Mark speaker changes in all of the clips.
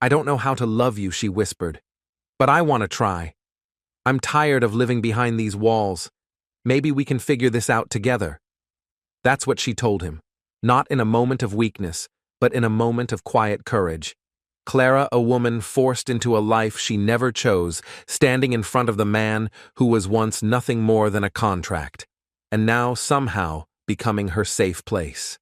Speaker 1: I don't know how to love you, she whispered. But I want to try. I'm tired of living behind these walls. Maybe we can figure this out together. That's what she told him, not in a moment of weakness, but in a moment of quiet courage. Clara, a woman forced into a life she never chose, standing in front of the man who was once nothing more than a contract, and now somehow becoming her safe place.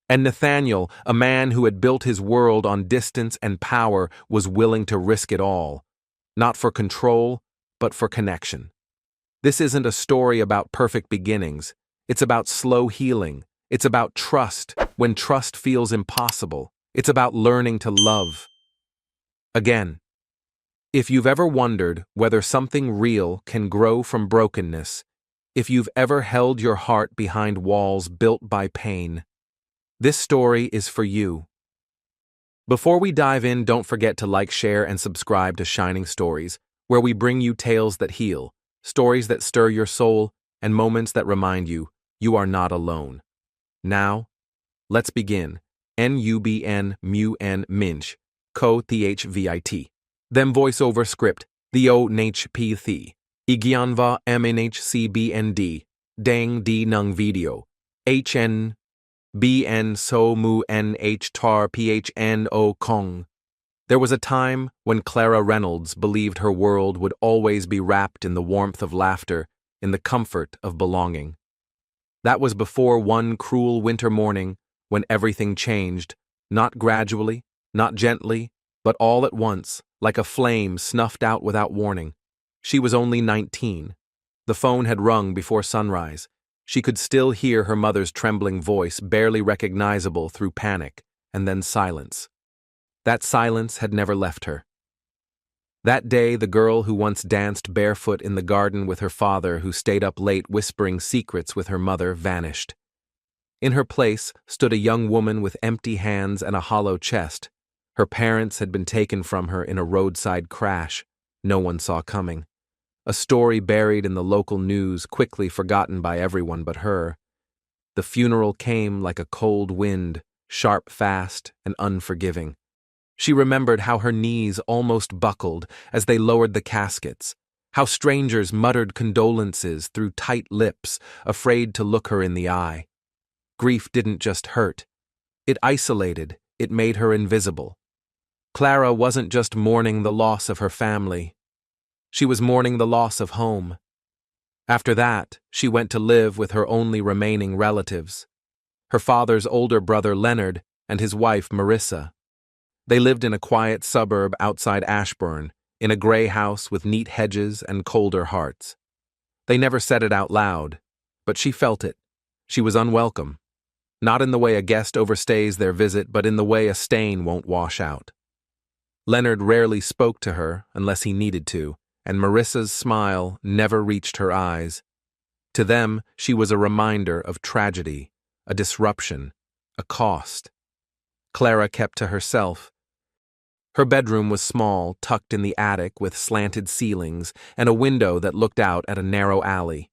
Speaker 1: And Nathaniel, a man who had built his world on distance and power, was willing to risk it all, not for control, but for connection. This isn't a story about perfect beginnings. It's about slow healing. It's about trust when trust feels impossible. It's about learning to love. Again, if you've ever wondered whether something real can grow from brokenness, if you've ever held your heart behind walls built by pain, this story is for you. Before we dive in, don't forget to like, share, and subscribe to Shining Stories, where we bring you tales that heal, stories that stir your soul, and moments that remind you you are not alone. Now, let's begin. Nubn mun minch, ko thvit. Them voiceover script, the o nhp the. Igyanva mnhcbnd, dang di nung video. Hn bn so mu nh tar phn o kong. There was a time when Clara Reynolds believed her world would always be wrapped in the warmth of laughter, in the comfort of belonging. That was before one cruel winter morning when everything changed, not gradually, not gently, but all at once, like a flame snuffed out without warning. She was only 19. The phone had rung before sunrise. She could still hear her mother's trembling voice, barely recognizable through panic, and then silence. That silence had never left her. That day, the girl who once danced barefoot in the garden with her father, who stayed up late whispering secrets with her mother, vanished. In her place stood a young woman with empty hands and a hollow chest. Her parents had been taken from her in a roadside crash no one saw coming. A story buried in the local news, quickly forgotten by everyone but her. The funeral came like a cold wind, sharp, fast, and unforgiving. She remembered how her knees almost buckled as they lowered the caskets, how strangers muttered condolences through tight lips, afraid to look her in the eye. Grief didn't just hurt. It isolated, it made her invisible. Clara wasn't just mourning the loss of her family. She was mourning the loss of home. After that, she went to live with her only remaining relatives, her father's older brother Leonard and his wife Marissa. They lived in a quiet suburb outside Ashburn, in a gray house with neat hedges and colder hearts. They never said it out loud, but she felt it. She was unwelcome. Not in the way a guest overstays their visit, but in the way a stain won't wash out. Leonard rarely spoke to her unless he needed to, and Marissa's smile never reached her eyes. To them, she was a reminder of tragedy, a disruption, a cost. Clara kept to herself. Her bedroom was small, tucked in the attic with slanted ceilings and a window that looked out at a narrow alley.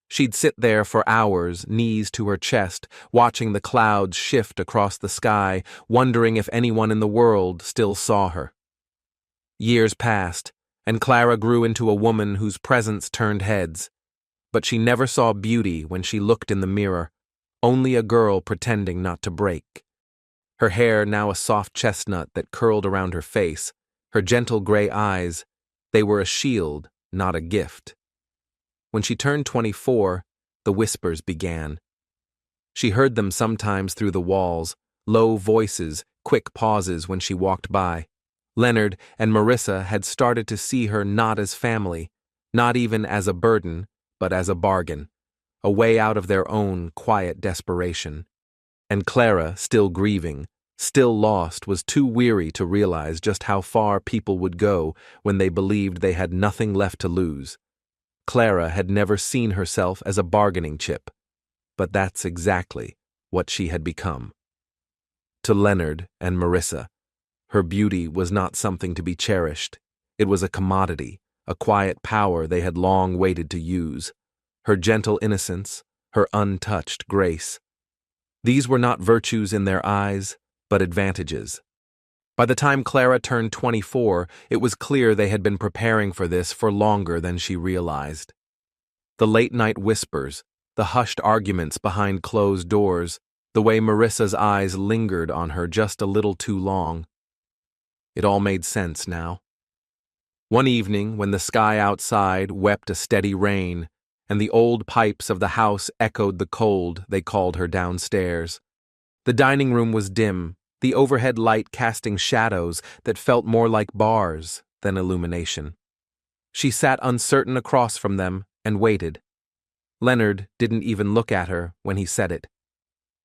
Speaker 1: She'd sit there for hours, knees to her chest, watching the clouds shift across the sky, wondering if anyone in the world still saw her. Years passed, and Clara grew into a woman whose presence turned heads. But she never saw beauty when she looked in the mirror, only a girl pretending not to break. Her hair now a soft chestnut that curled around her face, her gentle gray eyes, they were a shield, not a gift. When she turned 24, the whispers began. She heard them sometimes through the walls, low voices, quick pauses when she walked by. Leonard and Marissa had started to see her not as family, not even as a burden, but as a bargain, a way out of their own quiet desperation. And Clara, still grieving, still lost, was too weary to realize just how far people would go when they believed they had nothing left to lose. Clara had never seen herself as a bargaining chip, but that's exactly what she had become. To Leonard and Marissa, her beauty was not something to be cherished. It was a commodity, a quiet power they had long waited to use. Her gentle innocence, her untouched grace. These were not virtues in their eyes, but advantages. By the time Clara turned 24, it was clear they had been preparing for this for longer than she realized. The late-night whispers, the hushed arguments behind closed doors, the way Marissa's eyes lingered on her just a little too long. It all made sense now. One evening, when the sky outside wept a steady rain, and the old pipes of the house echoed the cold, they called her downstairs. The dining room was dim, the overhead light casting shadows that felt more like bars than illumination. She sat uncertain across from them and waited. Leonard didn't even look at her when he said it.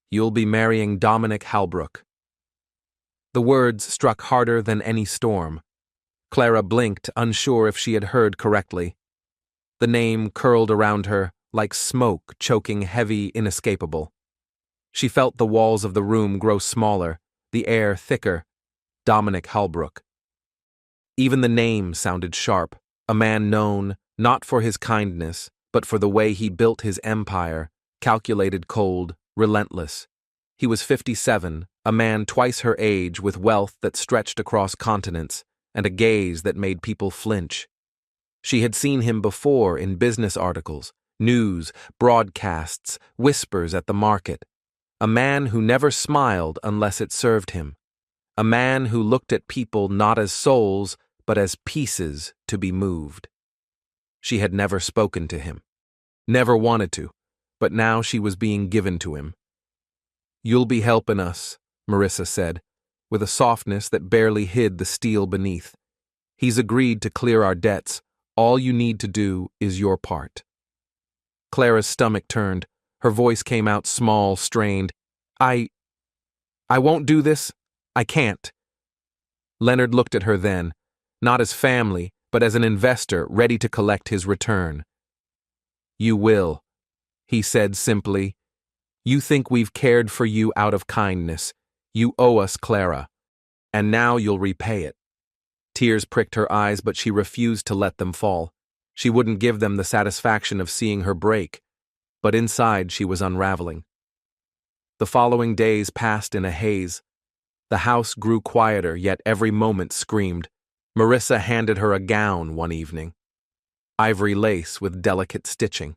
Speaker 1: "You'll be marrying Dominic Halbrook." The words struck harder than any storm. Clara blinked, unsure if she had heard correctly. The name curled around her like smoke choking heavy, inescapable. She felt the walls of the room grow smaller, the air thicker. Dominic Halbrook. Even the name sounded sharp, a man known, not for his kindness, but for the way he built his empire, calculated, cold, relentless. He was 57, a man twice her age with wealth that stretched across continents, and a gaze that made people flinch. She had seen him before in business articles, news, broadcasts, whispers at the market. A man who never smiled unless it served him. A man who looked at people not as souls, but as pieces to be moved. She had never spoken to him. Never wanted to, but now she was being given to him. "You'll be helping us," Marissa said, with a softness that barely hid the steel beneath. "He's agreed to clear our debts. All you need to do is your part." Clara's stomach turned. Her voice came out small, strained. I won't do this. I can't." Leonard looked at her then, not as family, but as an investor ready to collect his return. "You will," he said simply. "You think we've cared for you out of kindness. You owe us, Clara. And now you'll repay it." Tears pricked her eyes, but she refused to let them fall. She wouldn't give them the satisfaction of seeing her break. But inside she was unraveling. The following days passed in a haze. The house grew quieter, yet every moment screamed. Marissa handed her a gown one evening. Ivory lace with delicate stitching.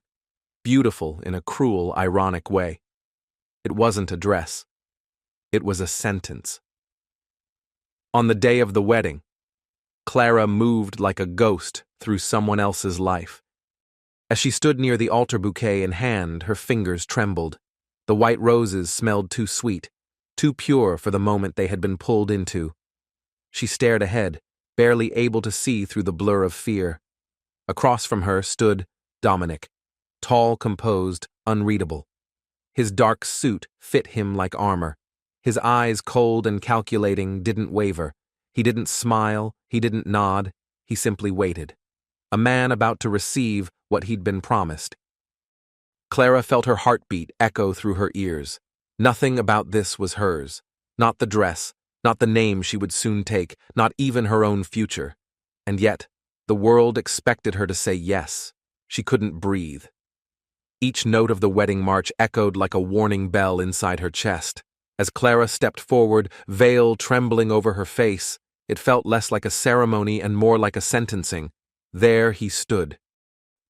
Speaker 1: Beautiful in a cruel, ironic way. It wasn't a dress. It was a sentence. On the day of the wedding, Clara moved like a ghost through someone else's life. As she stood near the altar bouquet in hand, her fingers trembled. The white roses smelled too sweet, too pure for the moment they had been pulled into. She stared ahead, barely able to see through the blur of fear. Across from her stood Dominic, tall, composed, unreadable. His dark suit fit him like armor. His eyes, cold and calculating, didn't waver. He didn't smile, he didn't nod, he simply waited. A man about to receive what he'd been promised. Clara felt her heartbeat echo through her ears. Nothing about this was hers. Not the dress, not the name she would soon take, not even her own future. And yet, the world expected her to say yes. She couldn't breathe. Each note of the wedding march echoed like a warning bell inside her chest. As Clara stepped forward, veil trembling over her face, it felt less like a ceremony and more like a sentencing. There he stood.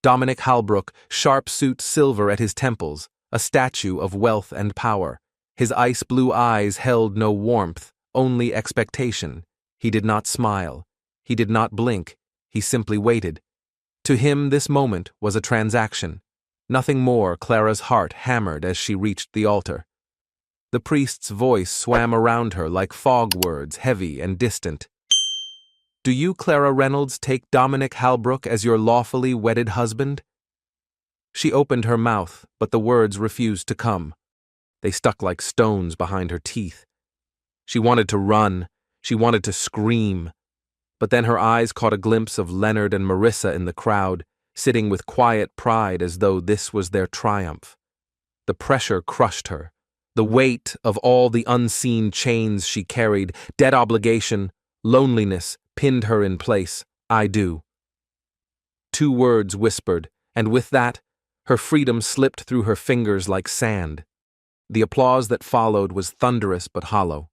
Speaker 1: Dominic Halbrook, sharp suit silver at his temples, a statue of wealth and power. His ice-blue eyes held no warmth, only expectation. He did not smile. He did not blink. He simply waited. To him, this moment was a transaction. Nothing more. Clara's heart hammered as she reached the altar. The priest's voice swam around her like fog words, heavy and distant. "Do you, Clara Reynolds, take Dominic Halbrook as your lawfully wedded husband?" She opened her mouth, but the words refused to come. They stuck like stones behind her teeth. She wanted to run. She wanted to scream. But then her eyes caught a glimpse of Leonard and Marissa in the crowd, sitting with quiet pride as though this was their triumph. The pressure crushed her. The weight of all the unseen chains she carried, debt obligation, loneliness, pinned her in place. "I do." 2 words whispered, and with that, her freedom slipped through her fingers like sand. The applause that followed was thunderous but hollow.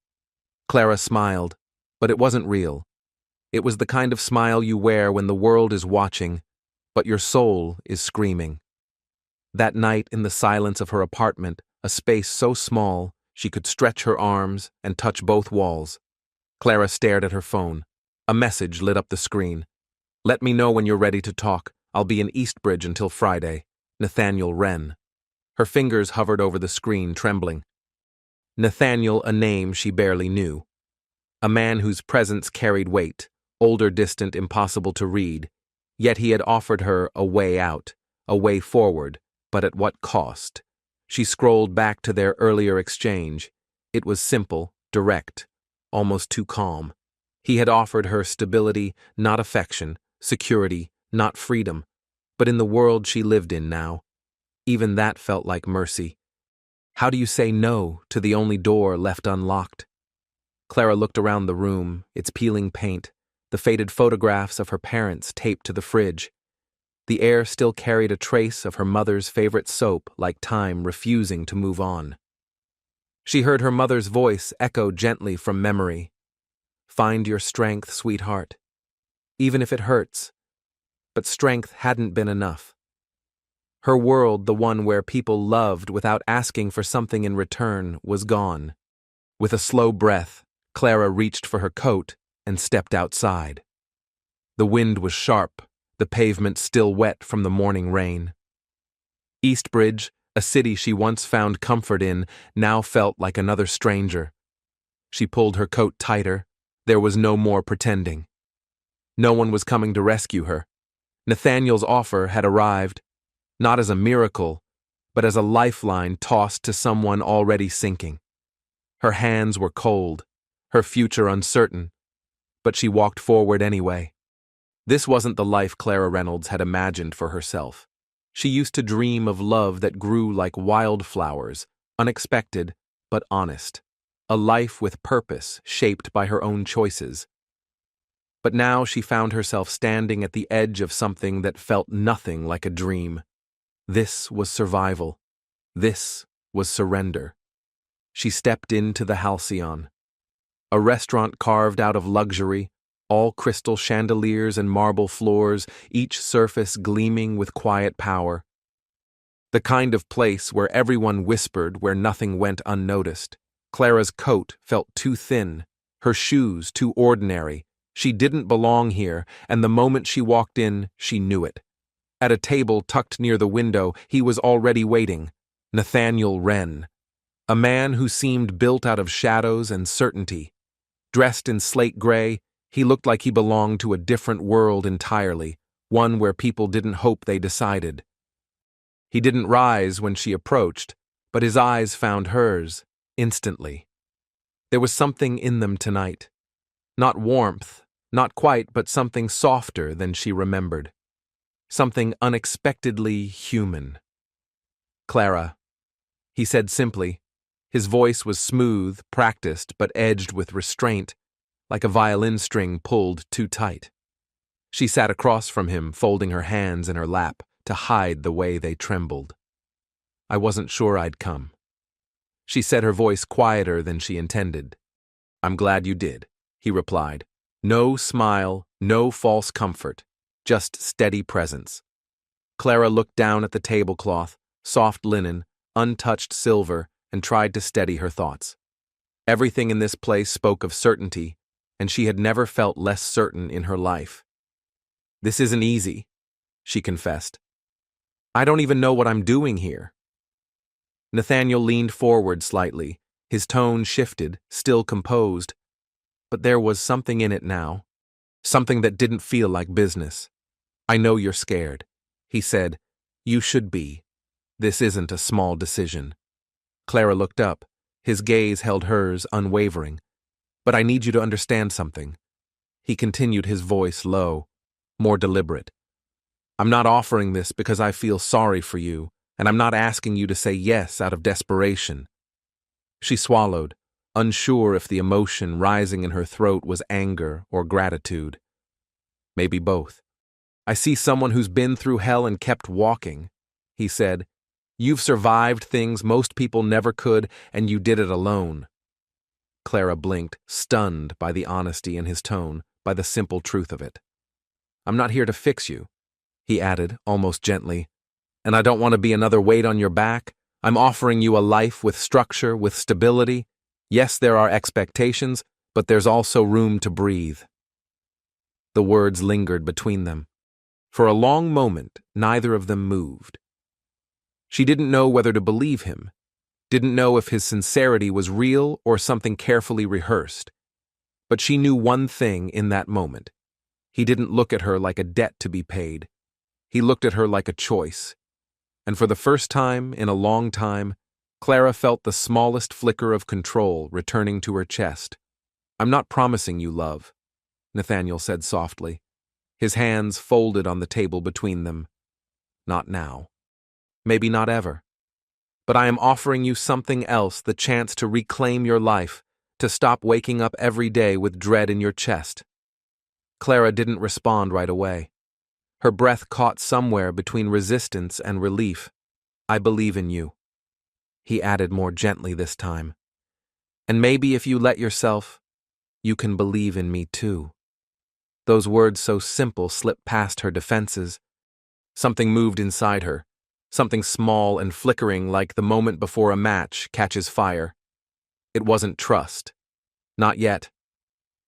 Speaker 1: Clara smiled. But it wasn't real. It was the kind of smile you wear when the world is watching, but your soul is screaming. That night in the silence of her apartment, a space so small she could stretch her arms and touch both walls, Clara stared at her phone. A message lit up the screen. "Let me know when you're ready to talk. I'll be in Eastbridge until Friday. Nathaniel Wren." Her fingers hovered over the screen, trembling. Nathaniel, a name she barely knew. A man whose presence carried weight, older, distant, impossible to read. Yet he had offered her a way out, a way forward, but at what cost? She scrolled back to their earlier exchange. It was simple, direct, almost too calm. He had offered her stability, not affection, security, not freedom. But in the world she lived in now, even that felt like mercy. How do you say no to the only door left unlocked? Clara looked around the room, its peeling paint, the faded photographs of her parents taped to the fridge. The air still carried a trace of her mother's favorite soap, like time refusing to move on. She heard her mother's voice echo gently from memory. "Find your strength, sweetheart. Even if it hurts." But strength hadn't been enough. Her world, the one where people loved without asking for something in return, was gone. With a slow breath, Clara reached for her coat and stepped outside. The wind was sharp, the pavement still wet from the morning rain. Eastbridge, a city she once found comfort in, now felt like another stranger. She pulled her coat tighter. There was no more pretending. No one was coming to rescue her. Nathaniel's offer had arrived, not as a miracle, but as a lifeline tossed to someone already sinking. Her hands were cold, her future uncertain, but she walked forward anyway. This wasn't the life Clara Reynolds had imagined for herself. She used to dream of love that grew like wildflowers, unexpected but honest. A life with purpose, shaped by her own choices. But now she found herself standing at the edge of something that felt nothing like a dream. This was survival. This was surrender. She stepped into the Halcyon, a restaurant carved out of luxury, all crystal chandeliers and marble floors, each surface gleaming with quiet power. The kind of place where everyone whispered, where nothing went unnoticed. Clara's coat felt too thin, her shoes too ordinary. She didn't belong here, and the moment she walked in, she knew it. At a table tucked near the window, he was already waiting. Nathaniel Wren, a man who seemed built out of shadows and certainty. Dressed in slate gray, he looked like he belonged to a different world entirely, one where people didn't hope they decided. He didn't rise when she approached, but his eyes found hers, instantly. There was something in them tonight. Not warmth, not quite, but something softer than she remembered. Something unexpectedly human. "Clara," he said simply. His voice was smooth, practiced, but edged with restraint, like a violin string pulled too tight. She sat across from him, folding her hands in her lap to hide the way they trembled. "I wasn't sure I'd come." She said, her voice quieter than she intended. "I'm glad you did," he replied. No smile, no false comfort, just steady presence. Clara looked down at the tablecloth, soft linen, untouched silver, and tried to steady her thoughts. Everything in this place spoke of certainty, and she had never felt less certain in her life. "This isn't easy," she confessed. "I don't even know what I'm doing here." Nathaniel leaned forward slightly, his tone shifted, still composed. But there was something in it now, something that didn't feel like business. "I know you're scared," he said. "You should be. This isn't a small decision." Clara looked up. His gaze held hers, unwavering. "But I need you to understand something." He continued, his voice low, more deliberate. "I'm not offering this because I feel sorry for you, and I'm not asking you to say yes out of desperation." She swallowed, unsure if the emotion rising in her throat was anger or gratitude. "Maybe both. I see someone who's been through hell and kept walking," he said. "You've survived things most people never could, and you did it alone." Clara blinked, stunned by the honesty in his tone, by the simple truth of it. I'm not here to fix you, he added, almost gently. And I don't want to be another weight on your back. I'm offering you a life with structure, with stability. Yes, there are expectations, but there's also room to breathe. The words lingered between them. For a long moment, neither of them moved. She didn't know whether to believe him, didn't know if his sincerity was real or something carefully rehearsed. But she knew one thing in that moment. He didn't look at her like a debt to be paid. He looked at her like a choice. And for the first time in a long time, Clara felt the smallest flicker of control returning to her chest. I'm not promising you love, Nathaniel said softly, his hands folded on the table between them. Not now. Maybe not ever. But I am offering you something else, the chance to reclaim your life, to stop waking up every day with dread in your chest. Clara didn't respond right away. Her breath caught somewhere between resistance and relief. I believe in you, he added more gently this time. And maybe if you let yourself, you can believe in me too. Those words so simple slipped past her defenses. Something moved inside her, something small and flickering like the moment before a match catches fire. It wasn't trust. Not yet.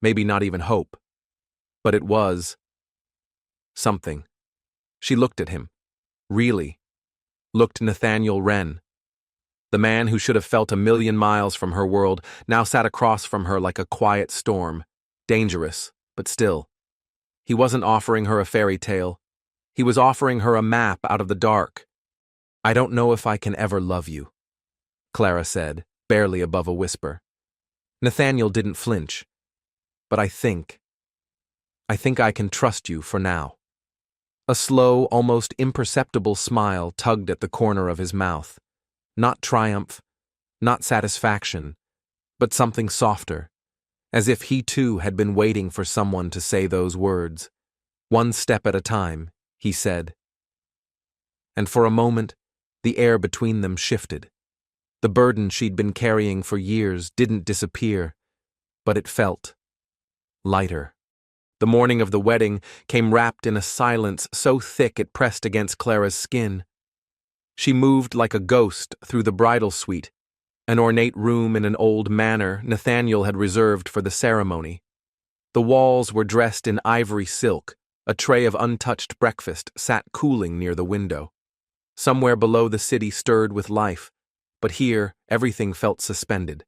Speaker 1: Maybe not even hope. But it was something. She looked at him. Really. Looked Nathaniel Wren. The man who should have felt 1,000,000 miles from her world now sat across from her like a quiet storm. Dangerous, but still. He wasn't offering her a fairy tale. He was offering her a map out of the dark. I don't know if I can ever love you, Clara said, barely above a whisper. Nathaniel didn't flinch. But I think I can trust you for now. A slow, almost imperceptible smile tugged at the corner of his mouth. Not triumph, not satisfaction, but something softer, as if he too had been waiting for someone to say those words. One step at a time, he said. And for a moment, the air between them shifted. The burden she'd been carrying for years didn't disappear, but it felt lighter. The morning of the wedding came wrapped in a silence so thick it pressed against Clara's skin. She moved like a ghost through the bridal suite, an ornate room in an old manor Nathaniel had reserved for the ceremony. The walls were dressed in ivory silk. A tray of untouched breakfast sat cooling near the window. Somewhere below the city stirred with life, but here everything felt suspended.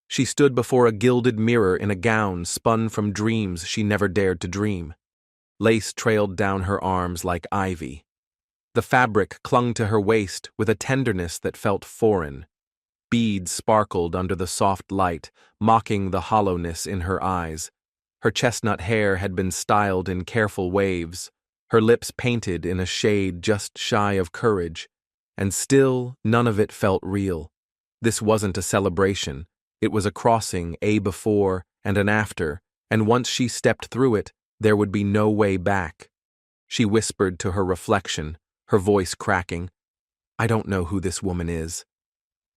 Speaker 1: She stood before a gilded mirror in a gown spun from dreams she never dared to dream. Lace trailed down her arms like ivy. The fabric clung to her waist with a tenderness that felt foreign. Beads sparkled under the soft light, mocking the hollowness in her eyes. Her chestnut hair had been styled in careful waves, her lips painted in a shade just shy of courage, and still none of it felt real. This wasn't a celebration. It was a crossing, a before and an after, and once she stepped through it, there would be no way back. She whispered to her reflection, her voice cracking, I don't know who this woman is.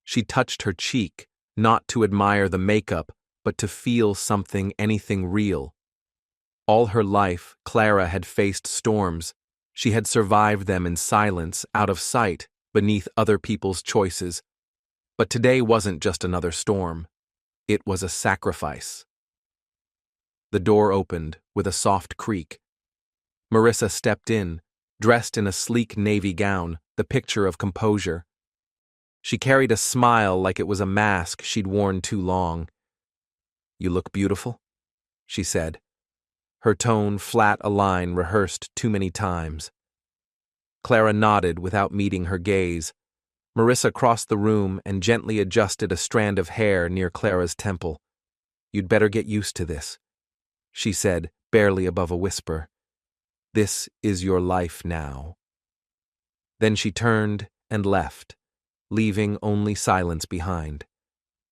Speaker 1: She touched her cheek, not to admire the makeup, but to feel something, anything real. All her life, Clara had faced storms. She had survived them in silence, out of sight, beneath other people's choices. But today wasn't just another storm. It was a sacrifice. The door opened with a soft creak. Marissa stepped in, dressed in a sleek navy gown, the picture of composure. She carried a smile like it was a mask she'd worn too long. You look beautiful, she said, her tone flat a line rehearsed too many times. Clara nodded without meeting her gaze. Marissa crossed the room and gently adjusted a strand of hair near Clara's temple. You'd better get used to this, she said, barely above a whisper. This is your life now. Then she turned and left, leaving only silence behind.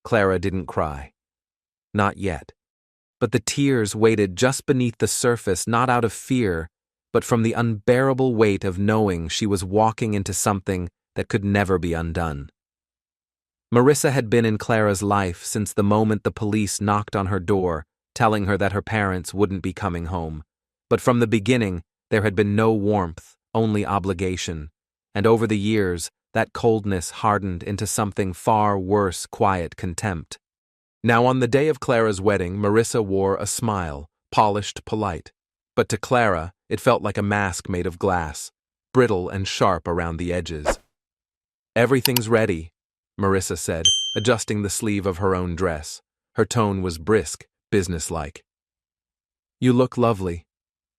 Speaker 1: Clara didn't cry. Not yet. But the tears waited just beneath the surface, not out of fear, but from the unbearable weight of knowing she was walking into something that could never be undone. Marissa had been in Clara's life since the moment the police knocked on her door, telling her that her parents wouldn't be coming home. But from the beginning, there had been no warmth, only obligation. And over the years, that coldness hardened into something far worse: quiet contempt. Now on the day of Clara's wedding, Marissa wore a smile, polished, polite. But to Clara, it felt like a mask made of glass, brittle and sharp around the edges. "Everything's ready," Marissa said, adjusting the sleeve of her own dress. Her tone was brisk, businesslike. "You look lovely.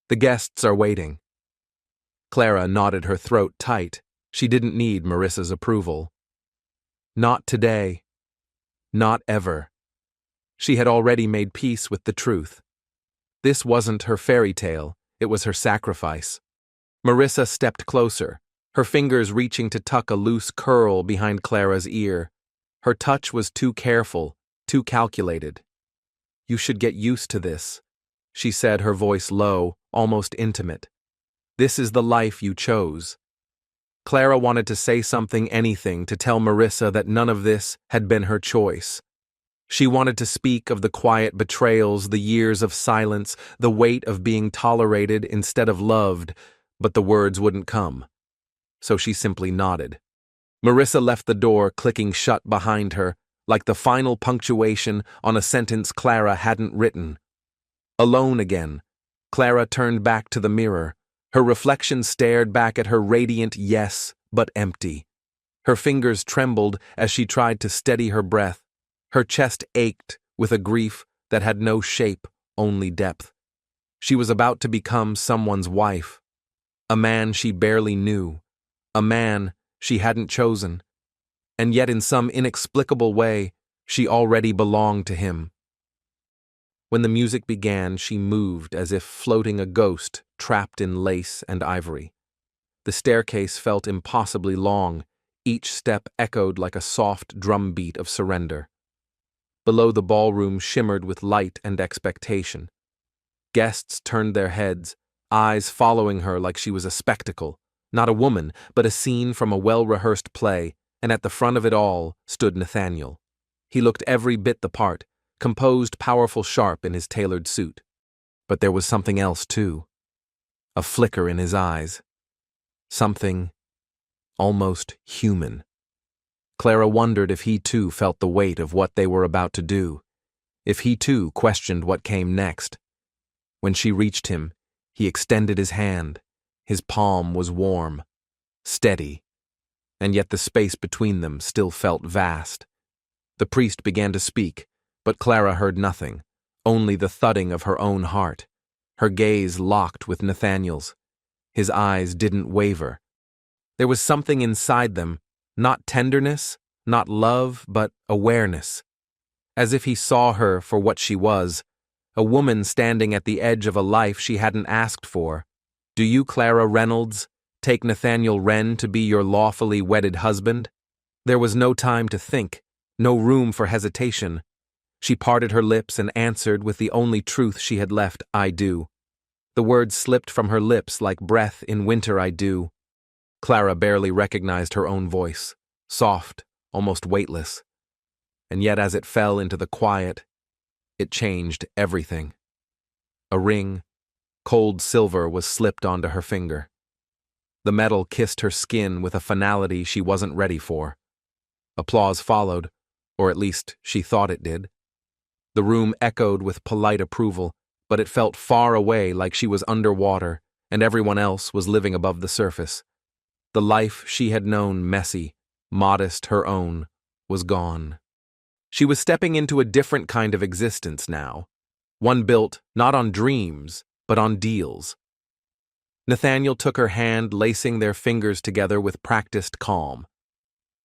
Speaker 1: The guests are waiting." Clara nodded, her throat tight. She didn't need Marissa's approval. Not today. Not ever. She had already made peace with the truth. This wasn't her fairy tale, it was her sacrifice. Marissa stepped closer, her fingers reaching to tuck a loose curl behind Clara's ear. Her touch was too careful, too calculated. "You should get used to this," she said, her voice low, almost intimate. "This is the life you chose." Clara wanted to say something, anything, to tell Marissa that none of this had been her choice. She wanted to speak of the quiet betrayals, the years of silence, the weight of being tolerated instead of loved, but the words wouldn't come. So she simply nodded. Marissa left the door clicking shut behind her, like the final punctuation on a sentence Clara hadn't written. Alone again, Clara turned back to the mirror. Her reflection stared back at her radiant yes, but empty. Her fingers trembled as she tried to steady her breath. Her chest ached with a grief that had no shape, only depth. She was about to become someone's wife. A man she barely knew. A man she hadn't chosen. And yet in some inexplicable way, she already belonged to him. When the music began, she moved as if floating a ghost trapped in lace and ivory. The staircase felt impossibly long. Each step echoed like a soft drumbeat of surrender. Below, the ballroom shimmered with light and expectation. Guests turned their heads, eyes following her like she was a spectacle, not a woman, but a scene from a well-rehearsed play, and at the front of it all stood Nathaniel. He looked every bit the part, composed, powerful, sharp in his tailored suit. But there was something else, too. A flicker in his eyes. Something almost human. Clara wondered if he too felt the weight of what they were about to do, if he too questioned what came next. When she reached him, he extended his hand. His palm was warm, steady, and yet the space between them still felt vast. The priest began to speak, but Clara heard nothing, only the thudding of her own heart. Her gaze locked with Nathaniel's. His eyes didn't waver. There was something inside them, not tenderness, not love, but awareness. As if he saw her for what she was, a woman standing at the edge of a life she hadn't asked for. "Do you, Clara Reynolds, take Nathaniel Wren to be your lawfully wedded husband?" There was no time to think, no room for hesitation. She parted her lips and answered with the only truth she had left: "I do." The words slipped from her lips like breath in winter: "I do." Clara barely recognized her own voice, soft, almost weightless. And yet as it fell into the quiet, it changed everything. A ring, cold silver, was slipped onto her finger. The metal kissed her skin with a finality she wasn't ready for. Applause followed, or at least she thought it did. The room echoed with polite approval, but it felt far away, like she was underwater, and everyone else was living above the surface. The life she had known, messy, modest, her own, was gone. She was stepping into a different kind of existence now, one built not on dreams, but on deals. Nathaniel took her hand, lacing their fingers together with practiced calm.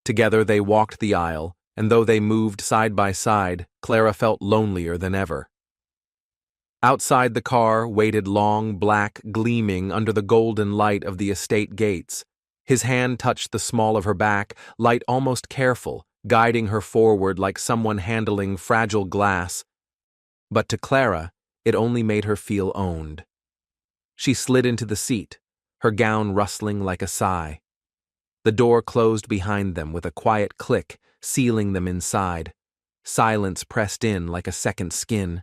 Speaker 1: Together they walked the aisle, and though they moved side by side, Clara felt lonelier than ever. Outside, the car waited long, black, gleaming under the golden light of the estate gates. His hand touched the small of her back, light, almost careful, guiding her forward like someone handling fragile glass. But to Clara, it only made her feel owned. She slid into the seat, her gown rustling like a sigh. The door closed behind them with a quiet click, sealing them inside. Silence pressed in like a second skin.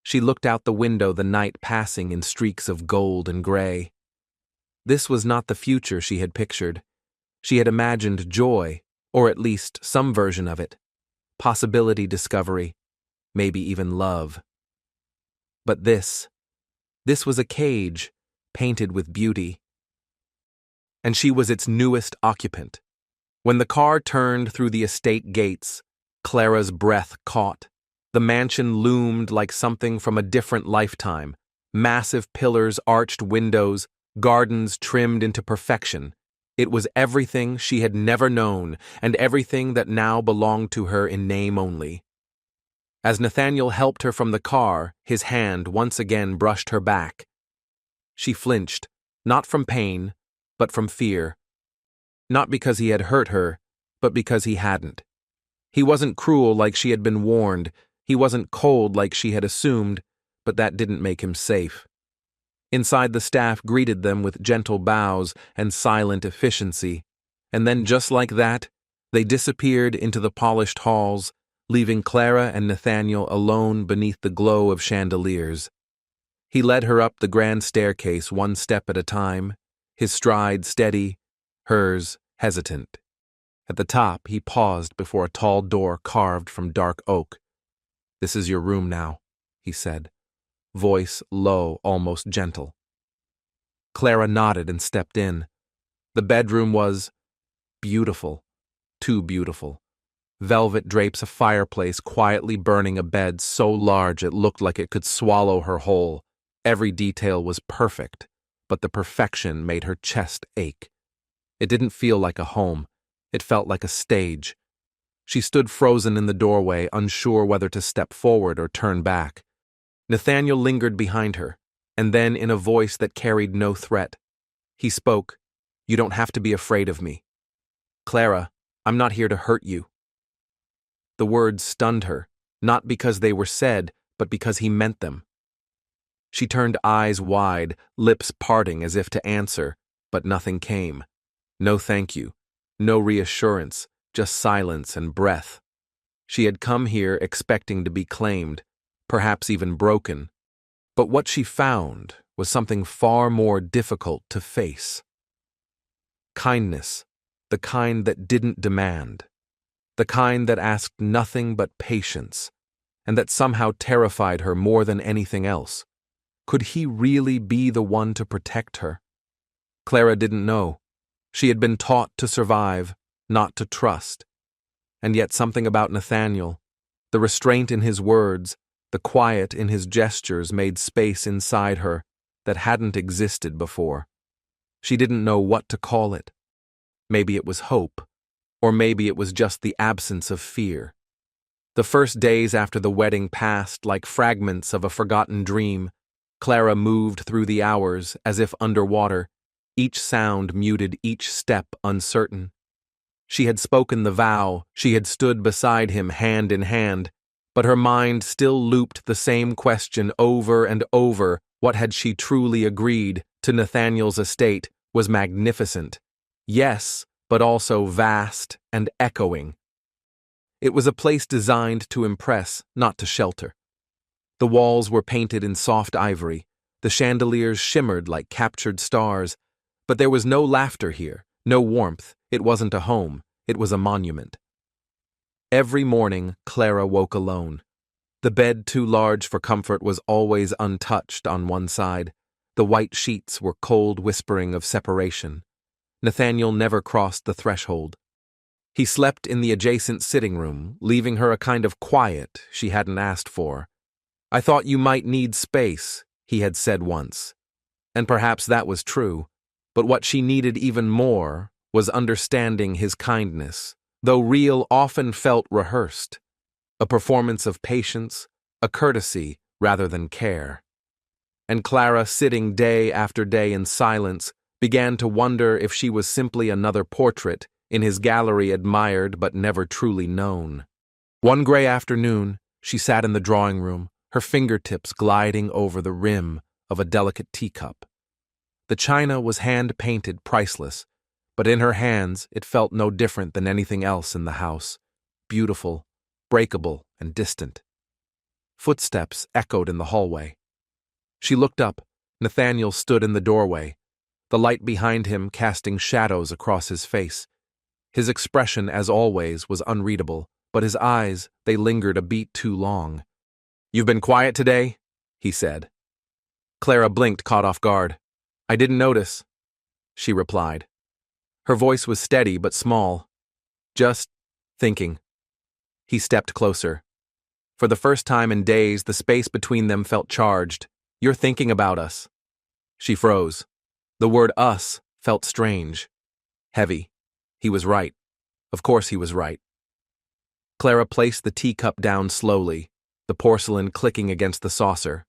Speaker 1: She looked out the window, the night passing in streaks of gold and gray. This was not the future she had pictured. She had imagined joy, or at least some version of it. Possibility discovery, maybe even love. But this was a cage, painted with beauty. And she was its newest occupant. When the car turned through the estate gates, Clara's breath caught. The mansion loomed like something from a different lifetime. Massive pillars, arched windows, gardens trimmed into perfection. It was everything she had never known, and everything that now belonged to her in name only. As Nathaniel helped her from the car, his hand once again brushed her back. She flinched, not from pain, but from fear. Not because he had hurt her, but because he hadn't. He wasn't cruel like she had been warned, he wasn't cold like she had assumed, but that didn't make him safe. Inside, the staff greeted them with gentle bows and silent efficiency, and then just like that, they disappeared into the polished halls, leaving Clara and Nathaniel alone beneath the glow of chandeliers. He led her up the grand staircase one step at a time, his stride steady, hers hesitant. At the top, he paused before a tall door carved from dark oak. "This is your room now," he said, voice low, almost gentle. Clara nodded and stepped in. The bedroom was beautiful, too beautiful. Velvet drapes, a fireplace quietly burning, a bed so large it looked like it could swallow her whole. Every detail was perfect, but the perfection made her chest ache. It didn't feel like a home. It felt like a stage. She stood frozen in the doorway, unsure whether to step forward or turn back. Nathaniel lingered behind her, and then in a voice that carried no threat, he spoke, "You don't have to be afraid of me. Clara, I'm not here to hurt you." The words stunned her, not because they were said, but because he meant them. She turned eyes wide, lips parting as if to answer, but nothing came. No thank you, no reassurance, just silence and breath. She had come here expecting to be claimed, perhaps even broken, but what she found was something far more difficult to face. Kindness, the kind that didn't demand, the kind that asked nothing but patience, and that somehow terrified her more than anything else. Could he really be the one to protect her? Clara didn't know. She had been taught to survive, not to trust. And yet something about Nathaniel, the restraint in his words, the quiet in his gestures, made space inside her that hadn't existed before. She didn't know what to call it. Maybe it was hope, or maybe it was just the absence of fear. The first days after the wedding passed like fragments of a forgotten dream. Clara moved through the hours as if underwater, each sound muted, each step uncertain. She had spoken the vow, she had stood beside him hand in hand, but her mind still looped the same question over and over. What had she truly agreed to? Nathaniel's estate was magnificent. Yes, but also vast and echoing. It was a place designed to impress, not to shelter. The walls were painted in soft ivory, the chandeliers shimmered like captured stars, but there was no laughter here, no warmth. It wasn't a home, it was a monument. Every morning, Clara woke alone. The bed, too large for comfort, was always untouched on one side. The white sheets were cold, whispering of separation. Nathaniel never crossed the threshold. He slept in the adjacent sitting room, leaving her a kind of quiet she hadn't asked for. "I thought you might need space," he had said once. And perhaps that was true, but what she needed even more was understanding. His kindness, though real, often felt rehearsed. A performance of patience, a courtesy rather than care. And Clara, sitting day after day in silence, began to wonder if she was simply another portrait in his gallery, admired but never truly known. One gray afternoon, she sat in the drawing room, her fingertips gliding over the rim of a delicate teacup. The china was hand-painted, priceless, but in her hands it felt no different than anything else in the house. beautiful, breakable, and distant. Footsteps echoed in the hallway. She looked up. Nathaniel stood in the doorway, the light behind him casting shadows across his face. His expression, as always, was unreadable, but his eyes, they lingered a beat too long. "You've been quiet today?" he said. Clara blinked, caught off guard. "I didn't notice," she replied. Her voice was steady but small. "Just thinking." He stepped closer. For the first time in days, the space between them felt charged. "You're thinking about us." She froze. The word us felt strange. Heavy. He was right. Of course he was right. Clara placed the teacup down slowly, the porcelain clicking against the saucer.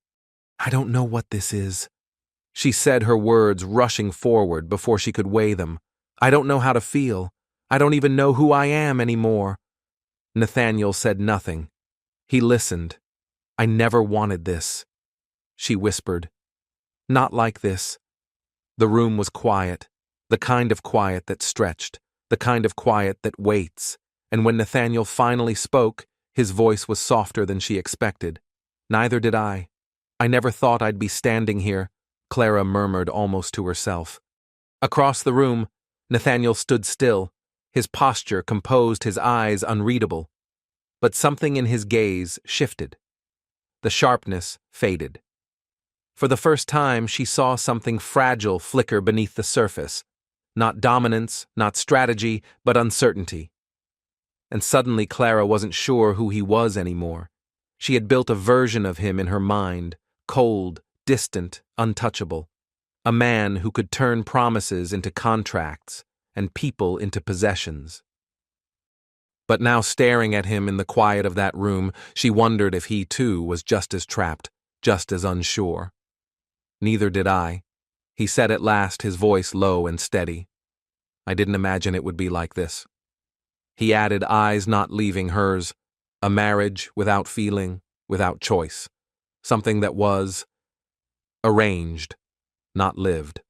Speaker 1: "I don't know what this is," she said, her words rushing forward before she could weigh them. "I don't know how to feel. I don't even know who I am anymore." Nathaniel said nothing. He listened. "I never wanted this," she whispered. "Not like this." The room was quiet, the kind of quiet that stretched, the kind of quiet that waits, and when Nathaniel finally spoke, his voice was softer than she expected. "Neither did I. I never thought I'd be standing here," Clara murmured almost to herself. Across the room, Nathaniel stood still, his posture composed, his eyes unreadable. But something in his gaze shifted. The sharpness faded. For the first time, she saw something fragile flicker beneath the surface. Not dominance, not strategy, but uncertainty. And suddenly Clara wasn't sure who he was anymore. She had built a version of him in her mind, cold, distant, untouchable. A man who could turn promises into contracts and people into possessions. But now, staring at him in the quiet of that room, she wondered if he too was just as trapped, just as unsure. "Neither did I," he said at last, his voice low and steady. "I didn't imagine it would be like this." He added, eyes not leaving hers, "A marriage without feeling, without choice. Something that was arranged, not lived."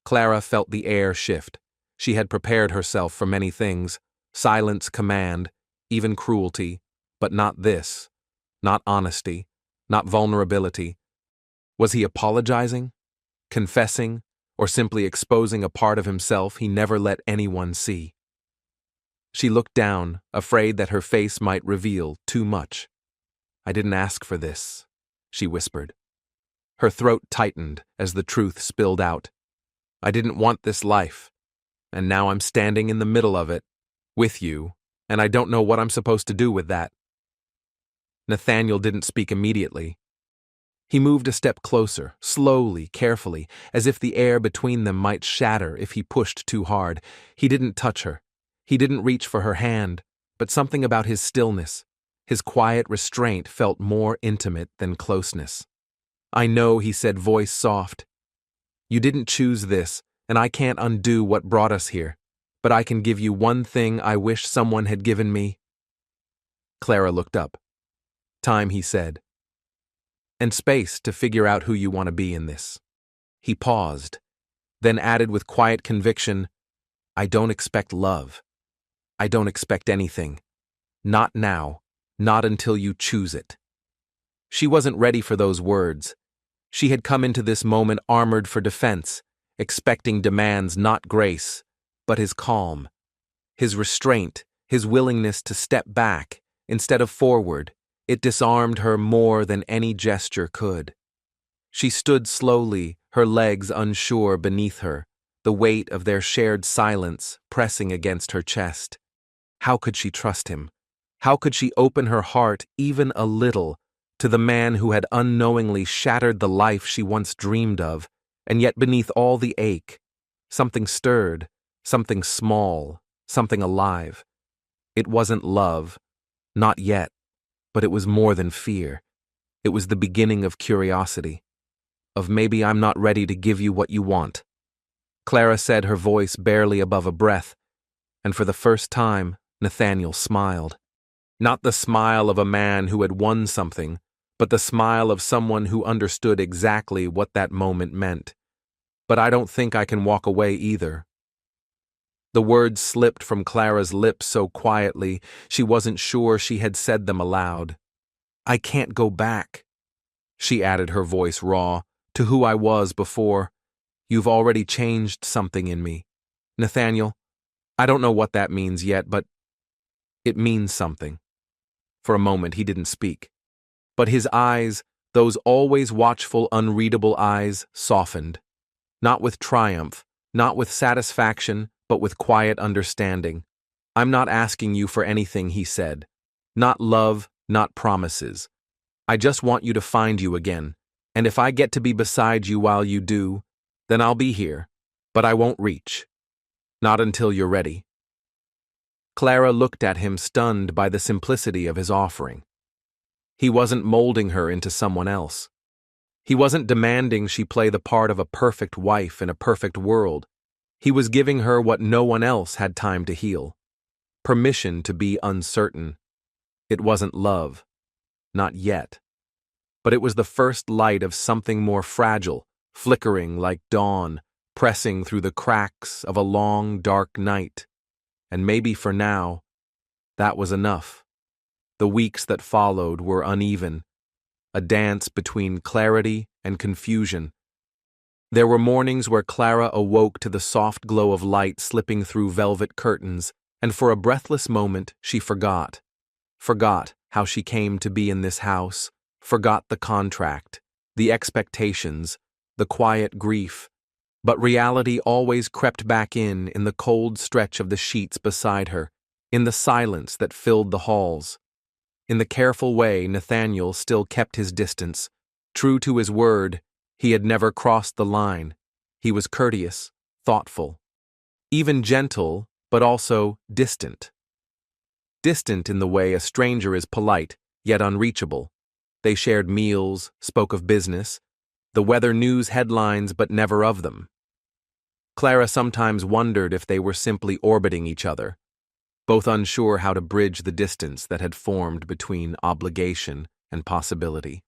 Speaker 1: Clara felt the air shift. She had prepared herself for many things. Silence, command, even cruelty, but not this, not honesty, not vulnerability. Was he apologizing, confessing, or simply exposing a part of himself he never let anyone see? She looked down, afraid that her face might reveal too much. "I didn't ask for this," she whispered. Her throat tightened as the truth spilled out. "I didn't want this life, and now I'm standing in the middle of it, with you, and I don't know what I'm supposed to do with that." Nathaniel didn't speak immediately. He moved a step closer, slowly, carefully, as if the air between them might shatter if he pushed too hard. He didn't touch her. He didn't reach for her hand, but something about his stillness, his quiet restraint, felt more intimate than closeness. "I know," he said, voice soft. "You didn't choose this, and I can't undo what brought us here. But I can give you one thing I wish someone had given me." Clara looked up. "Time," he said. "And space to figure out who you want to be in this." He paused, then added with quiet conviction, "I don't expect love. I don't expect anything. Not now, not until you choose it." She wasn't ready for those words. She had come into this moment armored for defense, expecting demands, not grace, but his calm, his restraint, his willingness to step back instead of forward. It disarmed her more than any gesture could. She stood slowly, her legs unsure beneath her, the weight of their shared silence pressing against her chest. How could she trust him? How could she open her heart even a little to the man who had unknowingly shattered the life she once dreamed of, and yet beneath all the ache, something stirred, something small, something alive. It wasn't love, not yet, but it was more than fear. It was the beginning of curiosity, of maybe I'm not ready to give you what you want. Clara said, her voice barely above a breath, and for the first time, Nathaniel smiled. Not the smile of a man who had won something, but the smile of someone who understood exactly what that moment meant. "But I don't think I can walk away either." The words slipped from Clara's lips so quietly she wasn't sure she had said them aloud. "I can't go back," she added, her voice raw, "to who I was before. You've already changed something in me. Nathaniel, I don't know what that means yet, but it means something." For a moment he didn't speak. But his eyes, those always watchful, unreadable eyes, softened. Not with triumph, not with satisfaction, but with quiet understanding. "I'm not asking you for anything," he said. "Not love, not promises. I just want you to find you again, and if I get to be beside you while you do, then I'll be here, but I won't reach. Not until you're ready." Clara looked at him, stunned by the simplicity of his offering. He wasn't molding her into someone else. He wasn't demanding she play the part of a perfect wife in a perfect world. He was giving her what no one else had time to heal. Permission to be uncertain. It wasn't love. Not yet. But it was the first light of something more fragile, flickering like dawn, pressing through the cracks of a long, dark night. And maybe for now, that was enough. The weeks that followed were uneven, a dance between clarity and confusion. There were mornings where Clara awoke to the soft glow of light slipping through velvet curtains, and for a breathless moment she forgot. Forgot how she came to be in this house, forgot the contract, the expectations, the quiet grief. But reality always crept back in the cold stretch of the sheets beside her, in the silence that filled the halls. In the careful way Nathaniel still kept his distance. True to his word, he had never crossed the line. He was courteous, thoughtful, even gentle, but also distant. Distant in the way a stranger is polite, yet unreachable. They shared meals, spoke of business, the weather news headlines, but never of them. Clara sometimes wondered if they were simply orbiting each other, both unsure how to bridge the distance that had formed between obligation and possibility.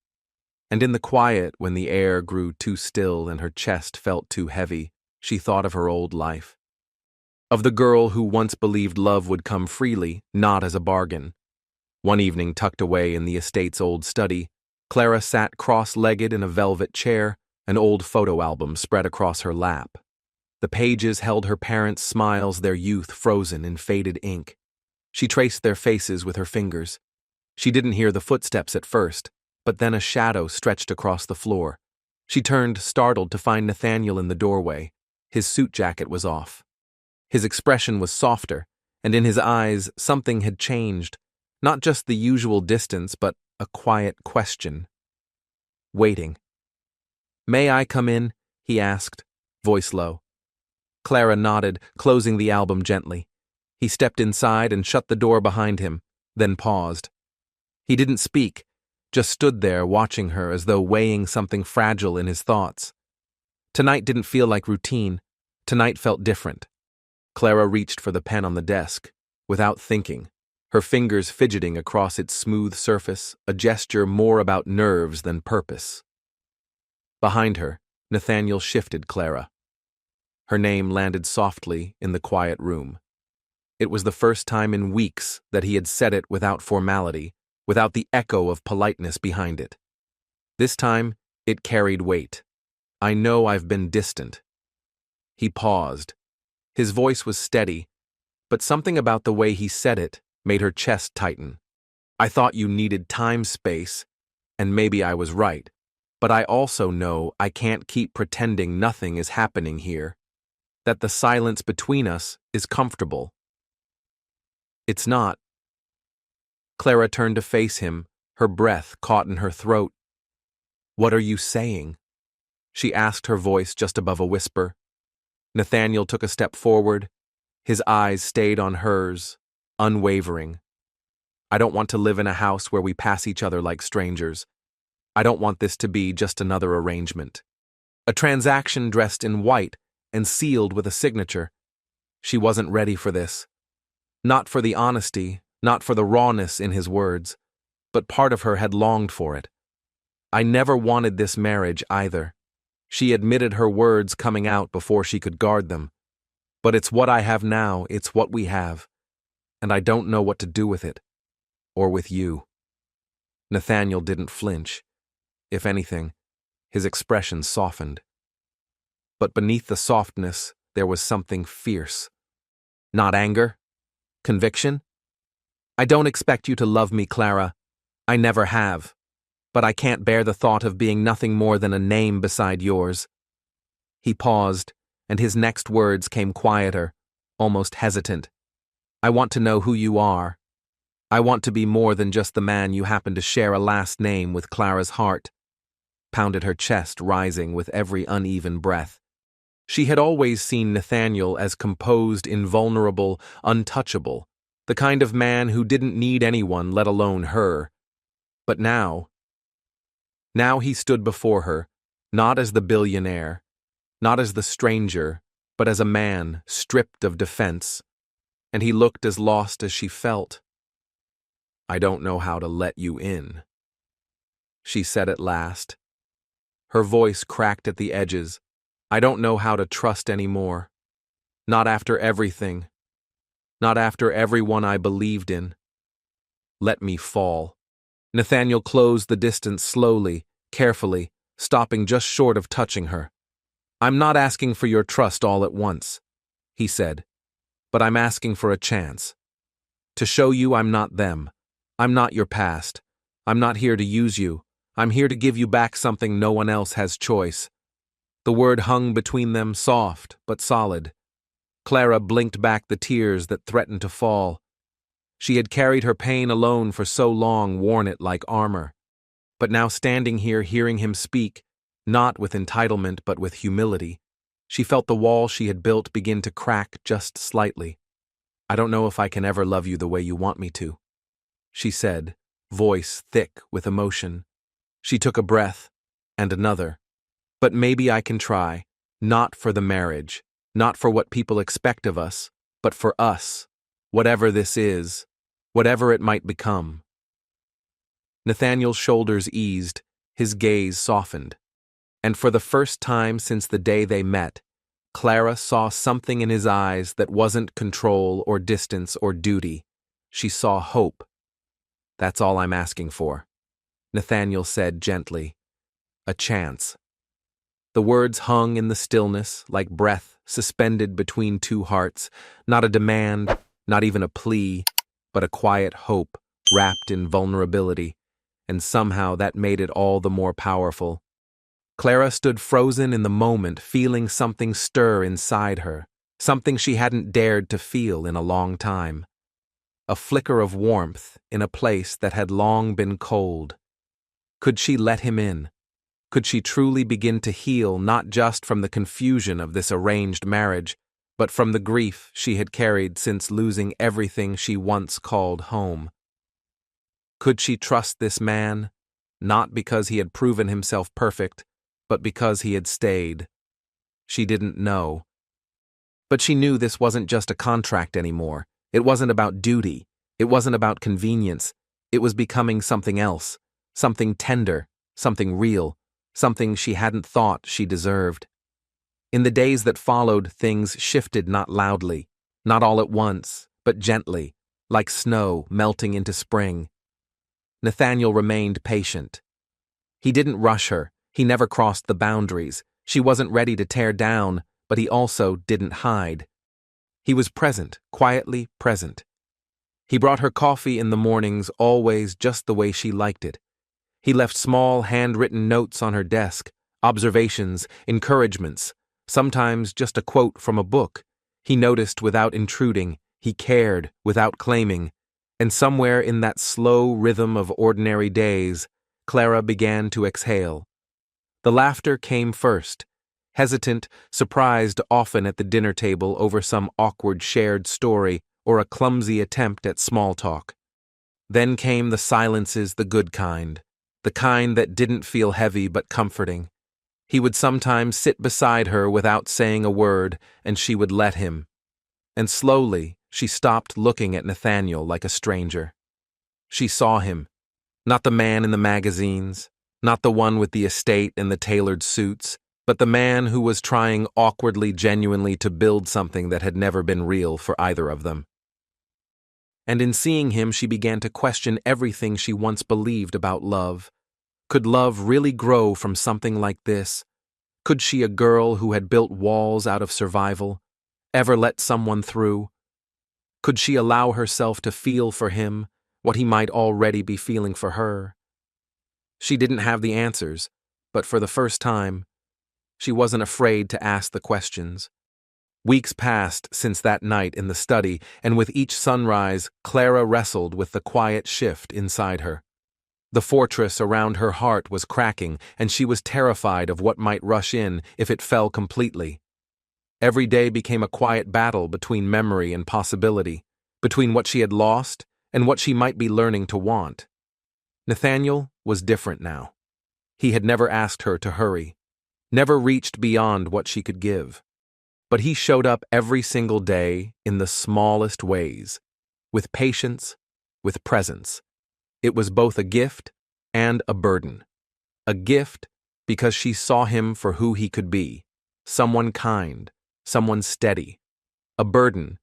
Speaker 1: And in the quiet, when the air grew too still and her chest felt too heavy, she thought of her old life. Of the girl who once believed love would come freely, not as a bargain. One evening, tucked away in the estate's old study, Clara sat cross-legged in a velvet chair, an old photo album spread across her lap. The pages held her parents' smiles, their youth frozen in faded ink. She traced their faces with her fingers. She didn't hear the footsteps at first, but then a shadow stretched across the floor. She turned, startled, to find Nathaniel in the doorway. His suit jacket was off. His expression was softer, and in his eyes something had changed, not just the usual distance, but a quiet question. Waiting. "May I come in?" he asked, voice low. Clara nodded, closing the album gently. He stepped inside and shut the door behind him, then paused. He didn't speak, just stood there watching her as though weighing something fragile in his thoughts. Tonight didn't feel like routine. Tonight felt different. Clara reached for the pen on the desk, without thinking, her fingers fidgeting across its smooth surface, a gesture more about nerves than purpose. Behind her, Nathaniel shifted Clara. Her name landed softly in the quiet room. It was the first time in weeks that he had said it without formality, without the echo of politeness behind it. This time, it carried weight. "I know I've been distant." He paused. His voice was steady, but something about the way he said it made her chest tighten. "I thought you needed time-space, and maybe I was right. But I also know I can't keep pretending nothing is happening here. That the silence between us is comfortable. It's not." Clara turned to face him, her breath caught in her throat. "What are you saying?" she asked, her voice just above a whisper. Nathaniel took a step forward. His eyes stayed on hers, unwavering. "I don't want to live in a house where we pass each other like strangers. I don't want this to be just another arrangement. A transaction dressed in white and sealed with a signature." She wasn't ready for this. Not for the honesty, not for the rawness in his words, but part of her had longed for it. "I never wanted this marriage either." She admitted, her words coming out before she could guard them. But it's what I have now, it's what we have, and I don't know what to do with it, or with you." Nathaniel didn't flinch. If anything, his expression softened. But beneath the softness, there was something fierce. Not anger? Conviction? "I don't expect you to love me, Clara. I never have. But I can't bear the thought of being nothing more than a name beside yours." He paused, and his next words came quieter, almost hesitant. "I want to know who you are. I want to be more than just the man you happen to share a last name with." Clara's heart pounded her chest, rising with every uneven breath. She had always seen Nathaniel as composed, invulnerable, untouchable, the kind of man who didn't need anyone, let alone her. But now he stood before her, not as the billionaire, not as the stranger, but as a man stripped of defense, and he looked as lost as she felt. "I don't know how to let you in," she said at last. Her voice cracked at the edges. "I don't know how to trust anymore. Not after everything. Not after everyone I believed in. Let me fall." Nathaniel closed the distance slowly, carefully, stopping just short of touching her. "I'm not asking for your trust all at once," he said, "but I'm asking for a chance. To show you I'm not them. I'm not your past. I'm not here to use you. I'm here to give you back something no one else has choice." The word hung between them, soft but solid. Clara blinked back the tears that threatened to fall. She had carried her pain alone for so long, worn it like armor. But now standing here hearing him speak, not with entitlement but with humility, she felt the wall she had built begin to crack just slightly. "I don't know if I can ever love you the way you want me to," she said, voice thick with emotion. She took a breath, and another. "But maybe I can try, not for the marriage, not for what people expect of us, but for us, whatever this is, whatever it might become." Nathaniel's shoulders eased, his gaze softened. And for the first time since the day they met, Clara saw something in his eyes that wasn't control or distance or duty. She saw hope. "That's all I'm asking for," Nathaniel said gently. "A chance." The words hung in the stillness, like breath suspended between two hearts, not a demand, not even a plea, but a quiet hope wrapped in vulnerability, and somehow that made it all the more powerful. Clara stood frozen in the moment, feeling something stir inside her, something she hadn't dared to feel in a long time. A flicker of warmth in a place that had long been cold. Could she let him in? Could she truly begin to heal not just from the confusion of this arranged marriage, but from the grief she had carried since losing everything she once called home? Could she trust this man, not because he had proven himself perfect, but because he had stayed? She didn't know. But she knew this wasn't just a contract anymore. It wasn't about duty. It wasn't about convenience. It was becoming something else, something tender, something real, something she hadn't thought she deserved. In the days that followed, things shifted not loudly, not all at once, but gently, like snow melting into spring. Nathaniel remained patient. He didn't rush her. He never crossed the boundaries. She wasn't ready to tear down, but he also didn't hide. He was present, quietly present. He brought her coffee in the mornings, always just the way she liked it. He left small, handwritten notes on her desk, observations, encouragements, sometimes just a quote from a book. He noticed without intruding, he cared without claiming, and somewhere in that slow rhythm of ordinary days, Clara began to exhale. The laughter came first, hesitant, surprised often at the dinner table over some awkward shared story or a clumsy attempt at small talk. Then came the silences, the good kind, the kind that didn't feel heavy but comforting. He would sometimes sit beside her without saying a word, and she would let him. And slowly, she stopped looking at Nathaniel like a stranger. She saw him, not the man in the magazines, not the one with the estate and the tailored suits, but the man who was trying awkwardly, genuinely to build something that had never been real for either of them. And in seeing him, she began to question everything she once believed about love. Could love really grow from something like this? Could she, a girl who had built walls out of survival, ever let someone through? Could she allow herself to feel for him what he might already be feeling for her? She didn't have the answers, but for the first time, she wasn't afraid to ask the questions. Weeks passed since that night in the study, and with each sunrise, Clara wrestled with the quiet shift inside her. The fortress around her heart was cracking, and she was terrified of what might rush in if it fell completely. Every day became a quiet battle between memory and possibility, between what she had lost and what she might be learning to want. Nathaniel was different now. He had never asked her to hurry, never reached beyond what she could give. But he showed up every single day in the smallest ways, with patience, with presence. It was both a gift and a burden. A gift because she saw him for who he could be, someone kind, someone steady. A burden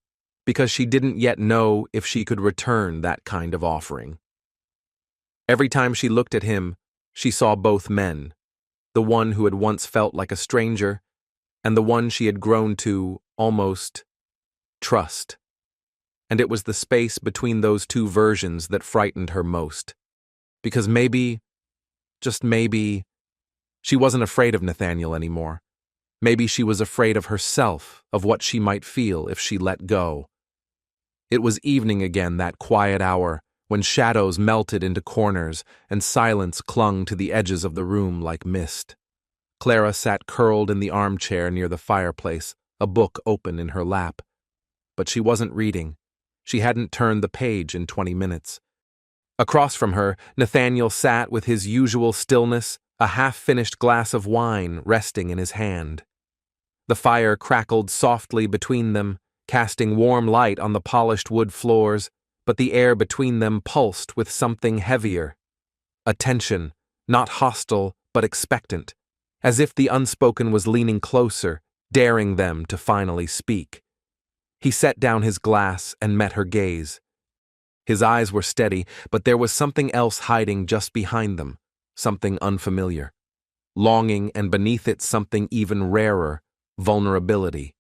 Speaker 1: because she didn't yet know if she could return that kind of offering. Every time she looked at him, she saw both men, the one who had once felt like a stranger, and the one she had grown to, almost, trust. And it was the space between those two versions that frightened her most. Because maybe, just maybe, she wasn't afraid of Nathaniel anymore. Maybe she was afraid of herself, of what she might feel if she let go. It was evening again, that quiet hour, when shadows melted into corners and silence clung to the edges of the room like mist. Clara sat curled in the armchair near the fireplace, a book open in her lap. But she wasn't reading. She hadn't turned the page in 20 minutes. Across from her, Nathaniel sat with his usual stillness, a half-finished glass of wine resting in his hand. The fire crackled softly between them, casting warm light on the polished wood floors, but the air between them pulsed with something heavier. A tension, not hostile but expectant, as if the unspoken was leaning closer, daring them to finally speak. He set down his glass and met her gaze. His eyes were steady, but there was something else hiding just behind them, something unfamiliar. Longing, and beneath it something even rarer, vulnerability.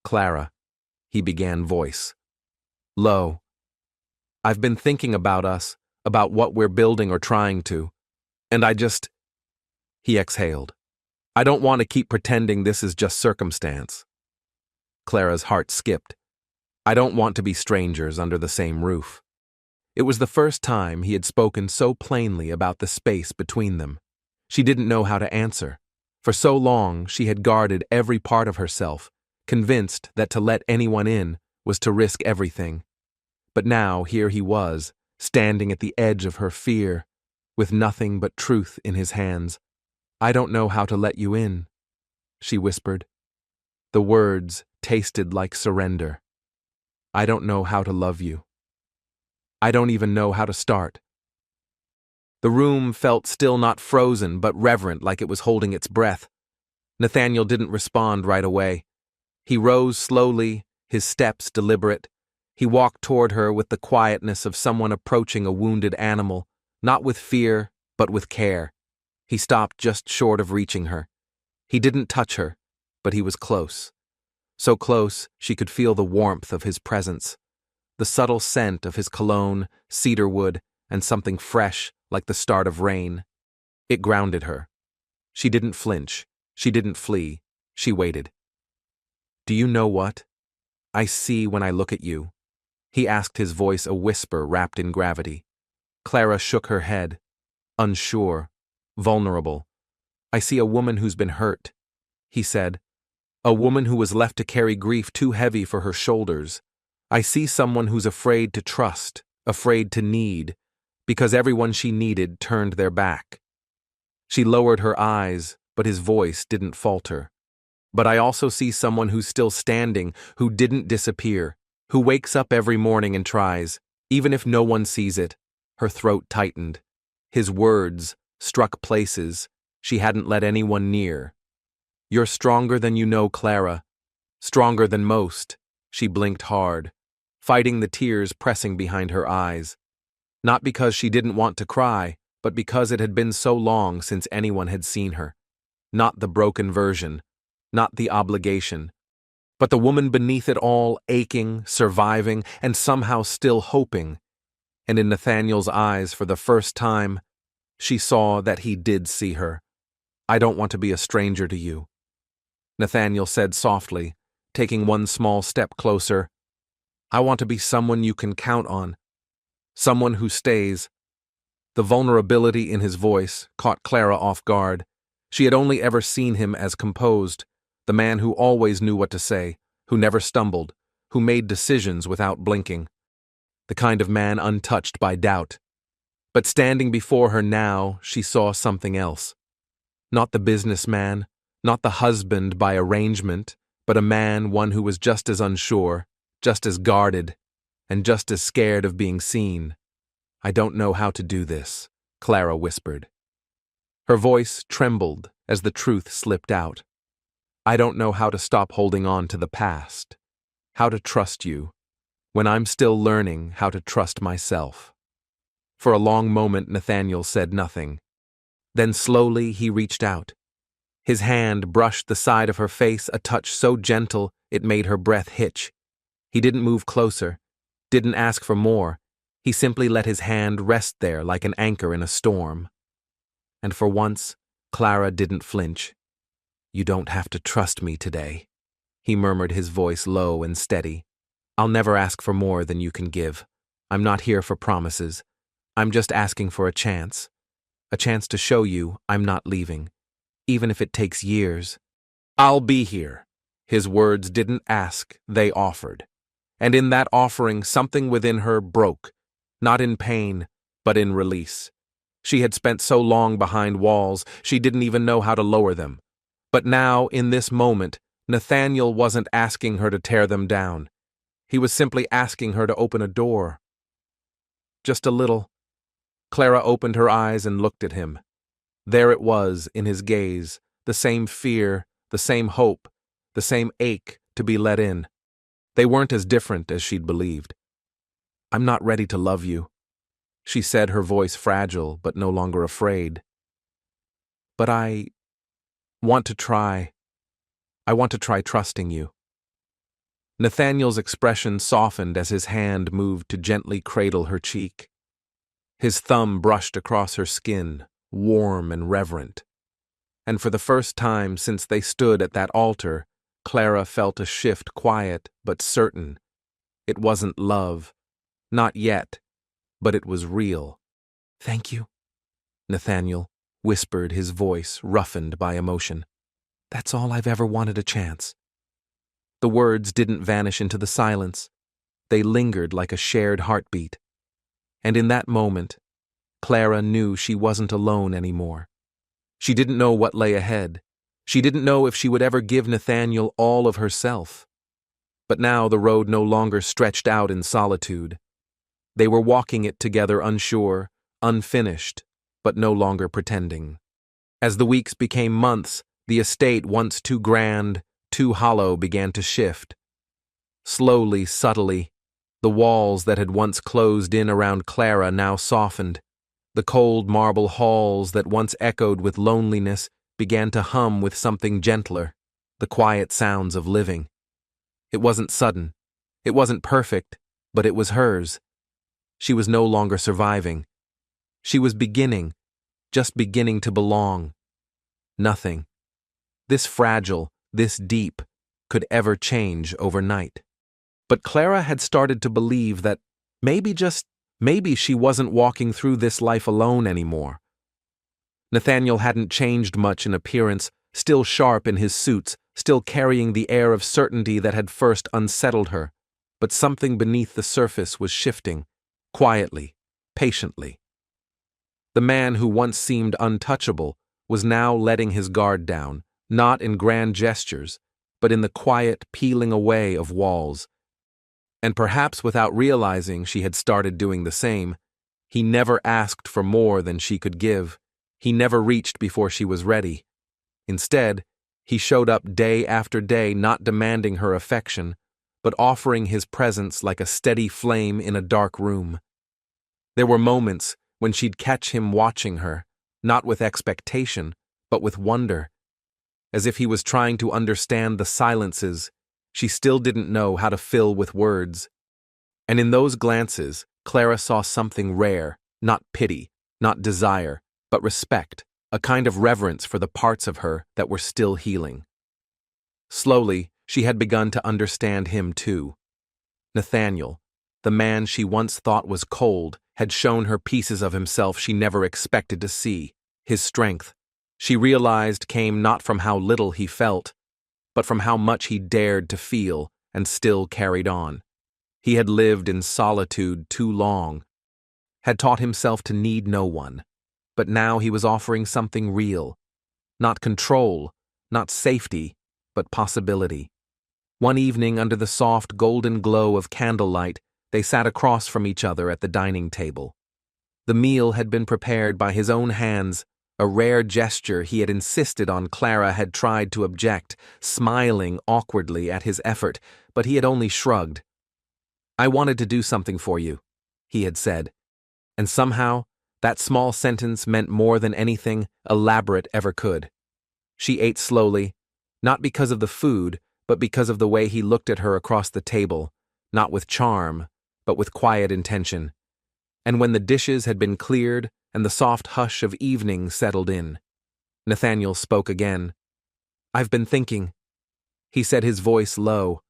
Speaker 1: "Clara," he began, voice low. "I've been thinking about us, about what we're building or trying to, and He exhaled. "I don't want to keep pretending this is just circumstance." Clara's heart skipped. "I don't want to be strangers under the same roof." It was the first time he had spoken so plainly about the space between them. She didn't know how to answer. For so long, she had guarded every part of herself, convinced that to let anyone in was to risk everything. But now, here he was, standing at the edge of her fear, with nothing but truth in his hands. "I don't know how to let you in," she whispered. The words tasted like surrender. "I don't know how to love you. I don't even know how to start." The room felt still, not frozen, but reverent, like it was holding its breath. Nathaniel didn't respond right away. He rose slowly, his steps deliberate. He walked toward her with the quietness of someone approaching a wounded animal, not with fear, but with care. He stopped just short of reaching her. He didn't touch her, but he was close. So close she could feel the warmth of his presence, the subtle scent of his cologne, cedarwood, and something fresh like the start of rain. It grounded her. She didn't flinch. She didn't flee. She waited. "Do you know what I see when I look at you?" he asked, his voice a whisper wrapped in gravity. Clara shook her head, unsure, vulnerable. "I see a woman who's been hurt," he said. "A woman who was left to carry grief too heavy for her shoulders. I see someone who's afraid to trust, afraid to need, because everyone she needed turned their back." She lowered her eyes, but his voice didn't falter. "But I also see someone who's still standing, who didn't disappear, who wakes up every morning and tries, even if no one sees it." Her throat tightened. His words struck places she hadn't let anyone near, You're stronger than you know, Clara. Stronger than most. She blinked hard, fighting the tears pressing behind her eyes. Not because she didn't want to cry, but because it had been so long since anyone had seen her. Not the broken version, not the obligation, but the woman beneath it all, aching, surviving, and somehow still hoping. And in Nathaniel's eyes, for the first time, she saw that he did see her. I don't want to be a stranger to you, Nathaniel said softly, taking one small step closer. I want to be someone you can count on, someone who stays. The vulnerability in his voice caught Clara off guard. She had only ever seen him as composed, the man who always knew what to say, who never stumbled, who made decisions without blinking. The kind of man untouched by doubt. But standing before her now, she saw something else. Not the businessman, not the husband by arrangement, but a man, one who was just as unsure, just as guarded, and just as scared of being seen. I don't know how to do this, Clara whispered. Her voice trembled as the truth slipped out. I don't know how to stop holding on to the past, how to trust you, when I'm still learning how to trust myself. For a long moment, Nathaniel said nothing. Then slowly he reached out. His hand brushed the side of her face, a touch so gentle it made her breath hitch. He didn't move closer, didn't ask for more. He simply let his hand rest there like an anchor in a storm. And for once, Clara didn't flinch. You don't have to trust me today, he murmured, his voice low and steady. I'll never ask for more than you can give. I'm not here for promises. I'm just asking for a chance to show you I'm not leaving, even if it takes years. I'll be here. His words didn't ask, they offered. And in that offering, something within her broke, not in pain, but in release. She had spent so long behind walls, she didn't even know how to lower them. But now, in this moment, Nathaniel wasn't asking her to tear them down. He was simply asking her to open a door. Just a little. Clara opened her eyes and looked at him. There it was in his gaze, the same fear, the same hope, the same ache to be let in. They weren't as different as she'd believed. I'm not ready to love you, she said, her voice fragile but no longer afraid. But I want to try. I want to try trusting you. Nathaniel's expression softened as his hand moved to gently cradle her cheek. His thumb brushed across her skin, warm and reverent. And for the first time since they stood at that altar, Clara felt a shift, quiet but certain. It wasn't love. Not yet. But it was real. Thank you, Nathaniel whispered, his voice roughened by emotion. That's all I've ever wanted, a chance. The words didn't vanish into the silence. They lingered like a shared heartbeat. And in that moment, Clara knew she wasn't alone anymore. She didn't know what lay ahead. She didn't know if she would ever give Nathaniel all of herself. But now the road no longer stretched out in solitude. They were walking it together, unsure, unfinished, but no longer pretending. As the weeks became months, the estate, once too grand, too hollow, began to shift. Slowly, subtly, the walls that had once closed in around Clara now softened. The cold marble halls that once echoed with loneliness began to hum with something gentler, the quiet sounds of living. It wasn't sudden. It wasn't perfect, but it was hers. She was no longer surviving. She was beginning, just beginning to belong. Nothing, this fragile, this deep, could ever change overnight. But Clara had started to believe that maybe she wasn't walking through this life alone anymore. Nathaniel hadn't changed much in appearance, still sharp in his suits, still carrying the air of certainty that had first unsettled her. But something beneath the surface was shifting, quietly, patiently. The man who once seemed untouchable was now letting his guard down, not in grand gestures, but in the quiet peeling away of walls. And perhaps without realizing she had started doing the same, he never asked for more than she could give. He never reached before she was ready. Instead, He showed up day after day, not demanding her affection, but offering his presence like a steady flame in a dark room. There were moments when she'd catch him watching her, not with expectation, but with wonder, as if he was trying to understand the silences she still didn't know how to fill with words. And in those glances, Clara saw something rare, not pity, not desire, but respect, a kind of reverence for the parts of her that were still healing. Slowly, she had begun to understand him too. Nathaniel, the man she once thought was cold, had shown her pieces of himself she never expected to see. His strength, she realized, came not from how little he felt, but from how much he dared to feel and still carried on. He had lived in solitude too long, had taught himself to need no one, but now he was offering something real. Not control, not safety, but possibility. One evening, under the soft golden glow of candlelight, they sat across from each other at the dining table. The meal had been prepared by his own hands, a rare gesture he had insisted on. Clara had tried to object, smiling awkwardly at his effort, but he had only shrugged. "I wanted to do something for you," he had said, and somehow that small sentence meant more than anything elaborate ever could. She ate slowly, not because of the food, but because of the way he looked at her across the table, not with charm, but with quiet intention. And when the dishes had been cleared and the soft hush of evening settled in, Nathaniel spoke again. "I've been thinking," he said, his voice low,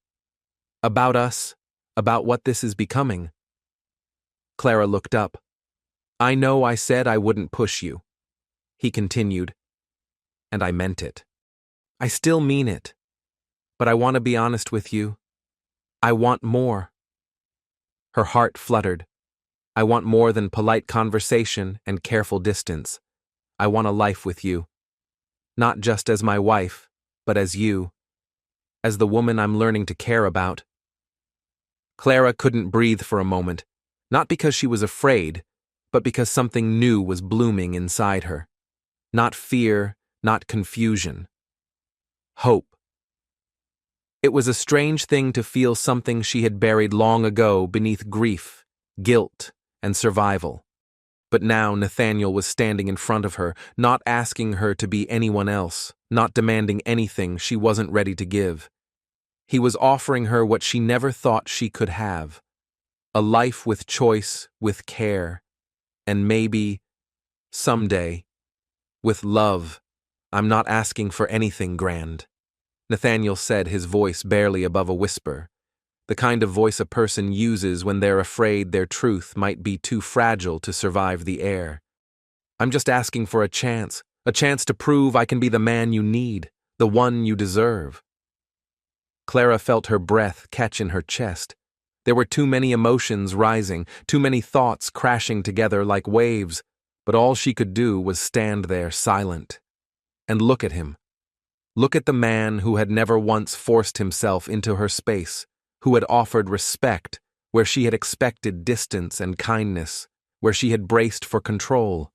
Speaker 1: "about us, about what this is becoming." Clara looked up. "I know I said I wouldn't push you," he continued, "and I meant it. I still mean it, but I want to be honest with you. I want more." Her heart fluttered. "I want more than polite conversation and careful distance. I want a life with you. Not just as my wife, but as you. As the woman I'm learning to care about." Clara couldn't breathe for a moment, not because she was afraid, but because something new was blooming inside her. Not fear, not confusion. Hope. It was a strange thing to feel something she had buried long ago beneath grief, guilt, and survival. But now Nathaniel was standing in front of her, not asking her to be anyone else, not demanding anything she wasn't ready to give. He was offering her what she never thought she could have. A life with choice, with care, and maybe, someday, with love. "I'm not asking for anything grand," Nathaniel said, his voice barely above a whisper, the kind of voice a person uses when they're afraid their truth might be too fragile to survive the air. "I'm just asking for a chance to prove I can be the man you need, the one you deserve." Clara felt her breath catch in her chest. There were too many emotions rising, too many thoughts crashing together like waves, but all she could do was stand there silent and look at him. Look at the man who had never once forced himself into her space, who had offered respect where she had expected distance and kindness, where she had braced for control.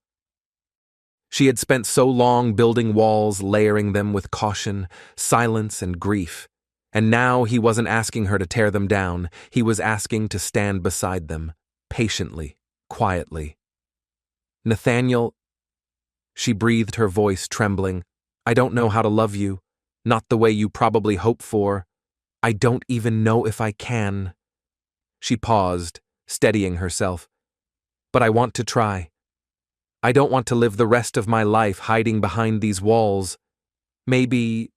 Speaker 1: She had spent so long building walls, layering them with caution, silence, and grief. And now he wasn't asking her to tear them down, he was asking to stand beside them, patiently, quietly. "Nathaniel," she breathed, her voice trembling, "I don't know how to love you, not the way you probably hope for. I don't even know if I can." She paused, steadying herself. "But I want to try. I don't want to live the rest of my life hiding behind these walls. Maybe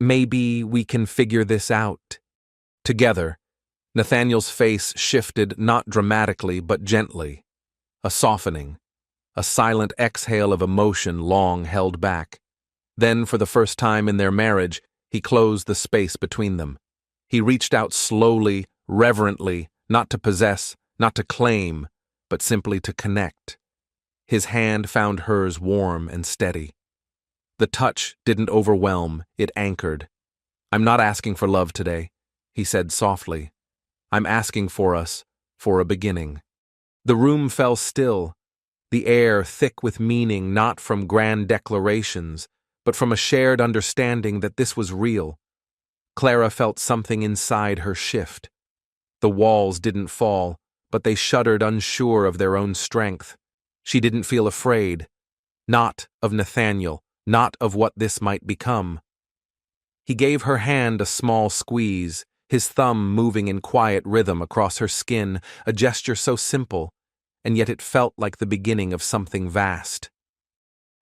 Speaker 1: we can figure this out together." Nathaniel's face shifted, not dramatically but gently. A softening, a silent exhale of emotion long held back. Then, for the first time in their marriage, he closed the space between them. He reached out slowly, reverently, not to possess, not to claim, but simply to connect. His hand found hers warm and steady. The touch didn't overwhelm, it anchored. "I'm not asking for love today," he said softly. "I'm asking for us, for a beginning." The room fell still, the air thick with meaning not from grand declarations, but from a shared understanding that this was real. Clara felt something inside her shift. The walls didn't fall, but they shuddered, unsure of their own strength. She didn't feel afraid. Not of Nathaniel, not of what this might become. He gave her hand a small squeeze, his thumb moving in quiet rhythm across her skin, a gesture so simple, and yet it felt like the beginning of something vast.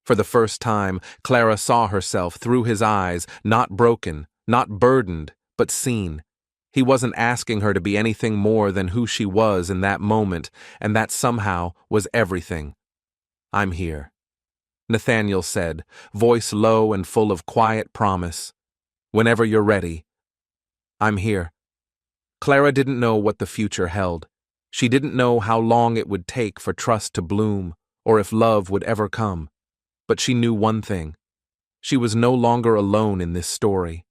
Speaker 1: For the first time, Clara saw herself through his eyes, not broken, not burdened, but seen. He wasn't asking her to be anything more than who she was in that moment, and that somehow was everything. "I'm here," Nathaniel said, voice low and full of quiet promise. "Whenever you're ready." "I'm here." Clara didn't know what the future held. She didn't know how long it would take for trust to bloom, or if love would ever come. But she knew one thing. She was no longer alone in this story.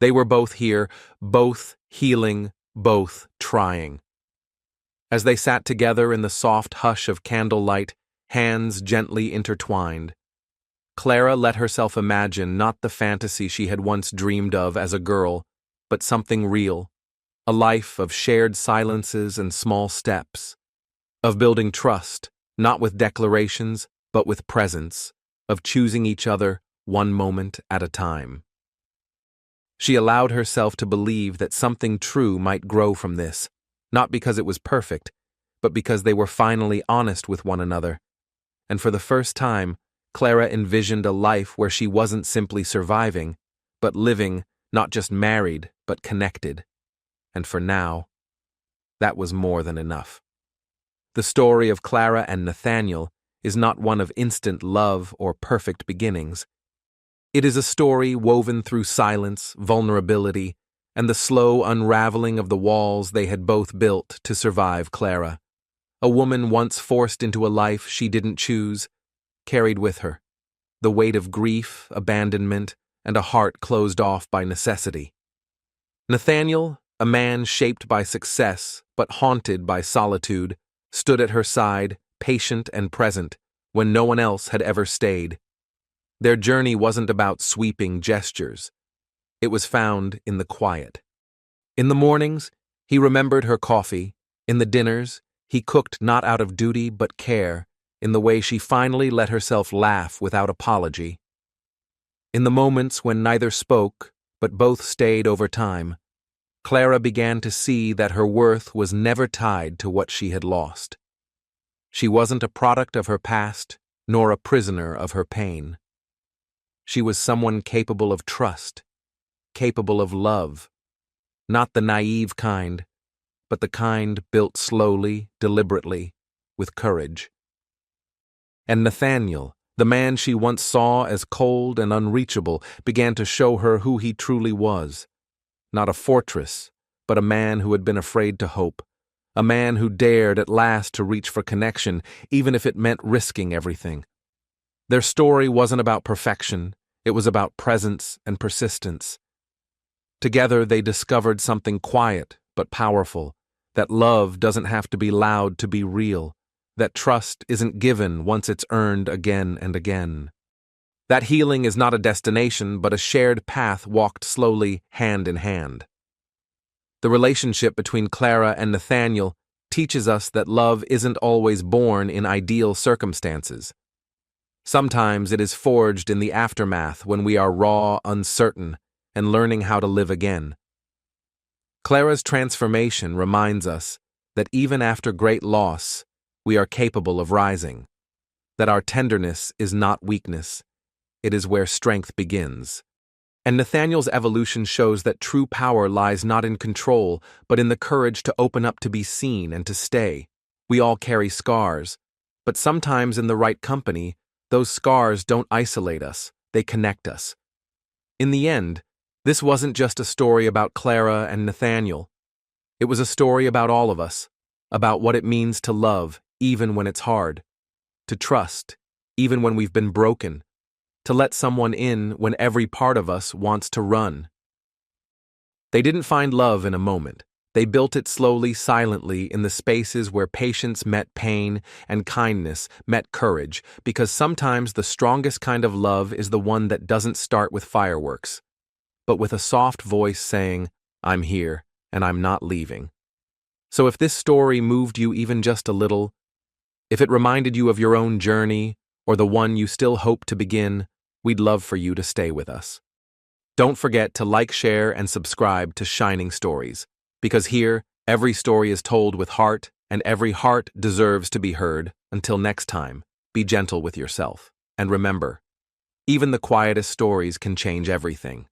Speaker 1: They were both here, both healing, both trying. As they sat together in the soft hush of candlelight, hands gently intertwined, Clara let herself imagine not the fantasy she had once dreamed of as a girl, but something real, a life of shared silences and small steps, of building trust, not with declarations, but with presence, of choosing each other one moment at a time. She allowed herself to believe that something true might grow from this, not because it was perfect, but because they were finally honest with one another. And for the first time, Clara envisioned a life where she wasn't simply surviving, but living, not just married, but connected. And for now, that was more than enough. The story of Clara and Nathaniel is not one of instant love or perfect beginnings. It is a story woven through silence, vulnerability, and the slow unraveling of the walls they had both built to survive Clara. A woman once forced into a life she didn't choose, carried with her the weight of grief, abandonment, and a heart closed off by necessity. Nathaniel, a man shaped by success but haunted by solitude, stood at her side, patient and present, when no one else had ever stayed. Their journey wasn't about sweeping gestures. It was found in the quiet. In the mornings, he remembered her coffee. In the dinners, he cooked not out of duty but care, in the way she finally let herself laugh without apology. In the moments when neither spoke, but both stayed over time, Clara began to see that her worth was never tied to what she had lost. She wasn't a product of her past, nor a prisoner of her pain. She was someone capable of trust, capable of love, not the naive kind, but the kind built slowly, deliberately, with courage. And Nathaniel, the man she once saw as cold and unreachable, began to show her who he truly was. Not a fortress, but a man who had been afraid to hope, a man who dared at last to reach for connection, even if it meant risking everything. Their story wasn't about perfection, it was about presence and persistence. Together they discovered something quiet but powerful, that love doesn't have to be loud to be real, that trust isn't given once it's earned again and again. That healing is not a destination but a shared path walked slowly hand in hand. The relationship between Clara and Nathaniel teaches us that love isn't always born in ideal circumstances. Sometimes it is forged in the aftermath when we are raw, uncertain, and learning how to live again. Clara's transformation reminds us that even after great loss, we are capable of rising, that our tenderness is not weakness, it is where strength begins. And Nathaniel's evolution shows that true power lies not in control, but in the courage to open up to be seen and to stay. We all carry scars, but sometimes in the right company, those scars don't isolate us, they connect us. In the end, this wasn't just a story about Clara and Nathaniel. It was a story about all of us, about what it means to love, even when it's hard, to trust, even when we've been broken, to let someone in when every part of us wants to run. They didn't find love in a moment. They built it slowly, silently, in the spaces where patience met pain and kindness met courage, because sometimes the strongest kind of love is the one that doesn't start with fireworks, but with a soft voice saying, "I'm here, and I'm not leaving." So if this story moved you even just a little, if it reminded you of your own journey, or the one you still hope to begin, we'd love for you to stay with us. Don't forget to like, share, and subscribe to Shining Stories, because here, every story is told with heart, and every heart deserves to be heard. Until next time, be gentle with yourself. And remember, even the quietest stories can change everything.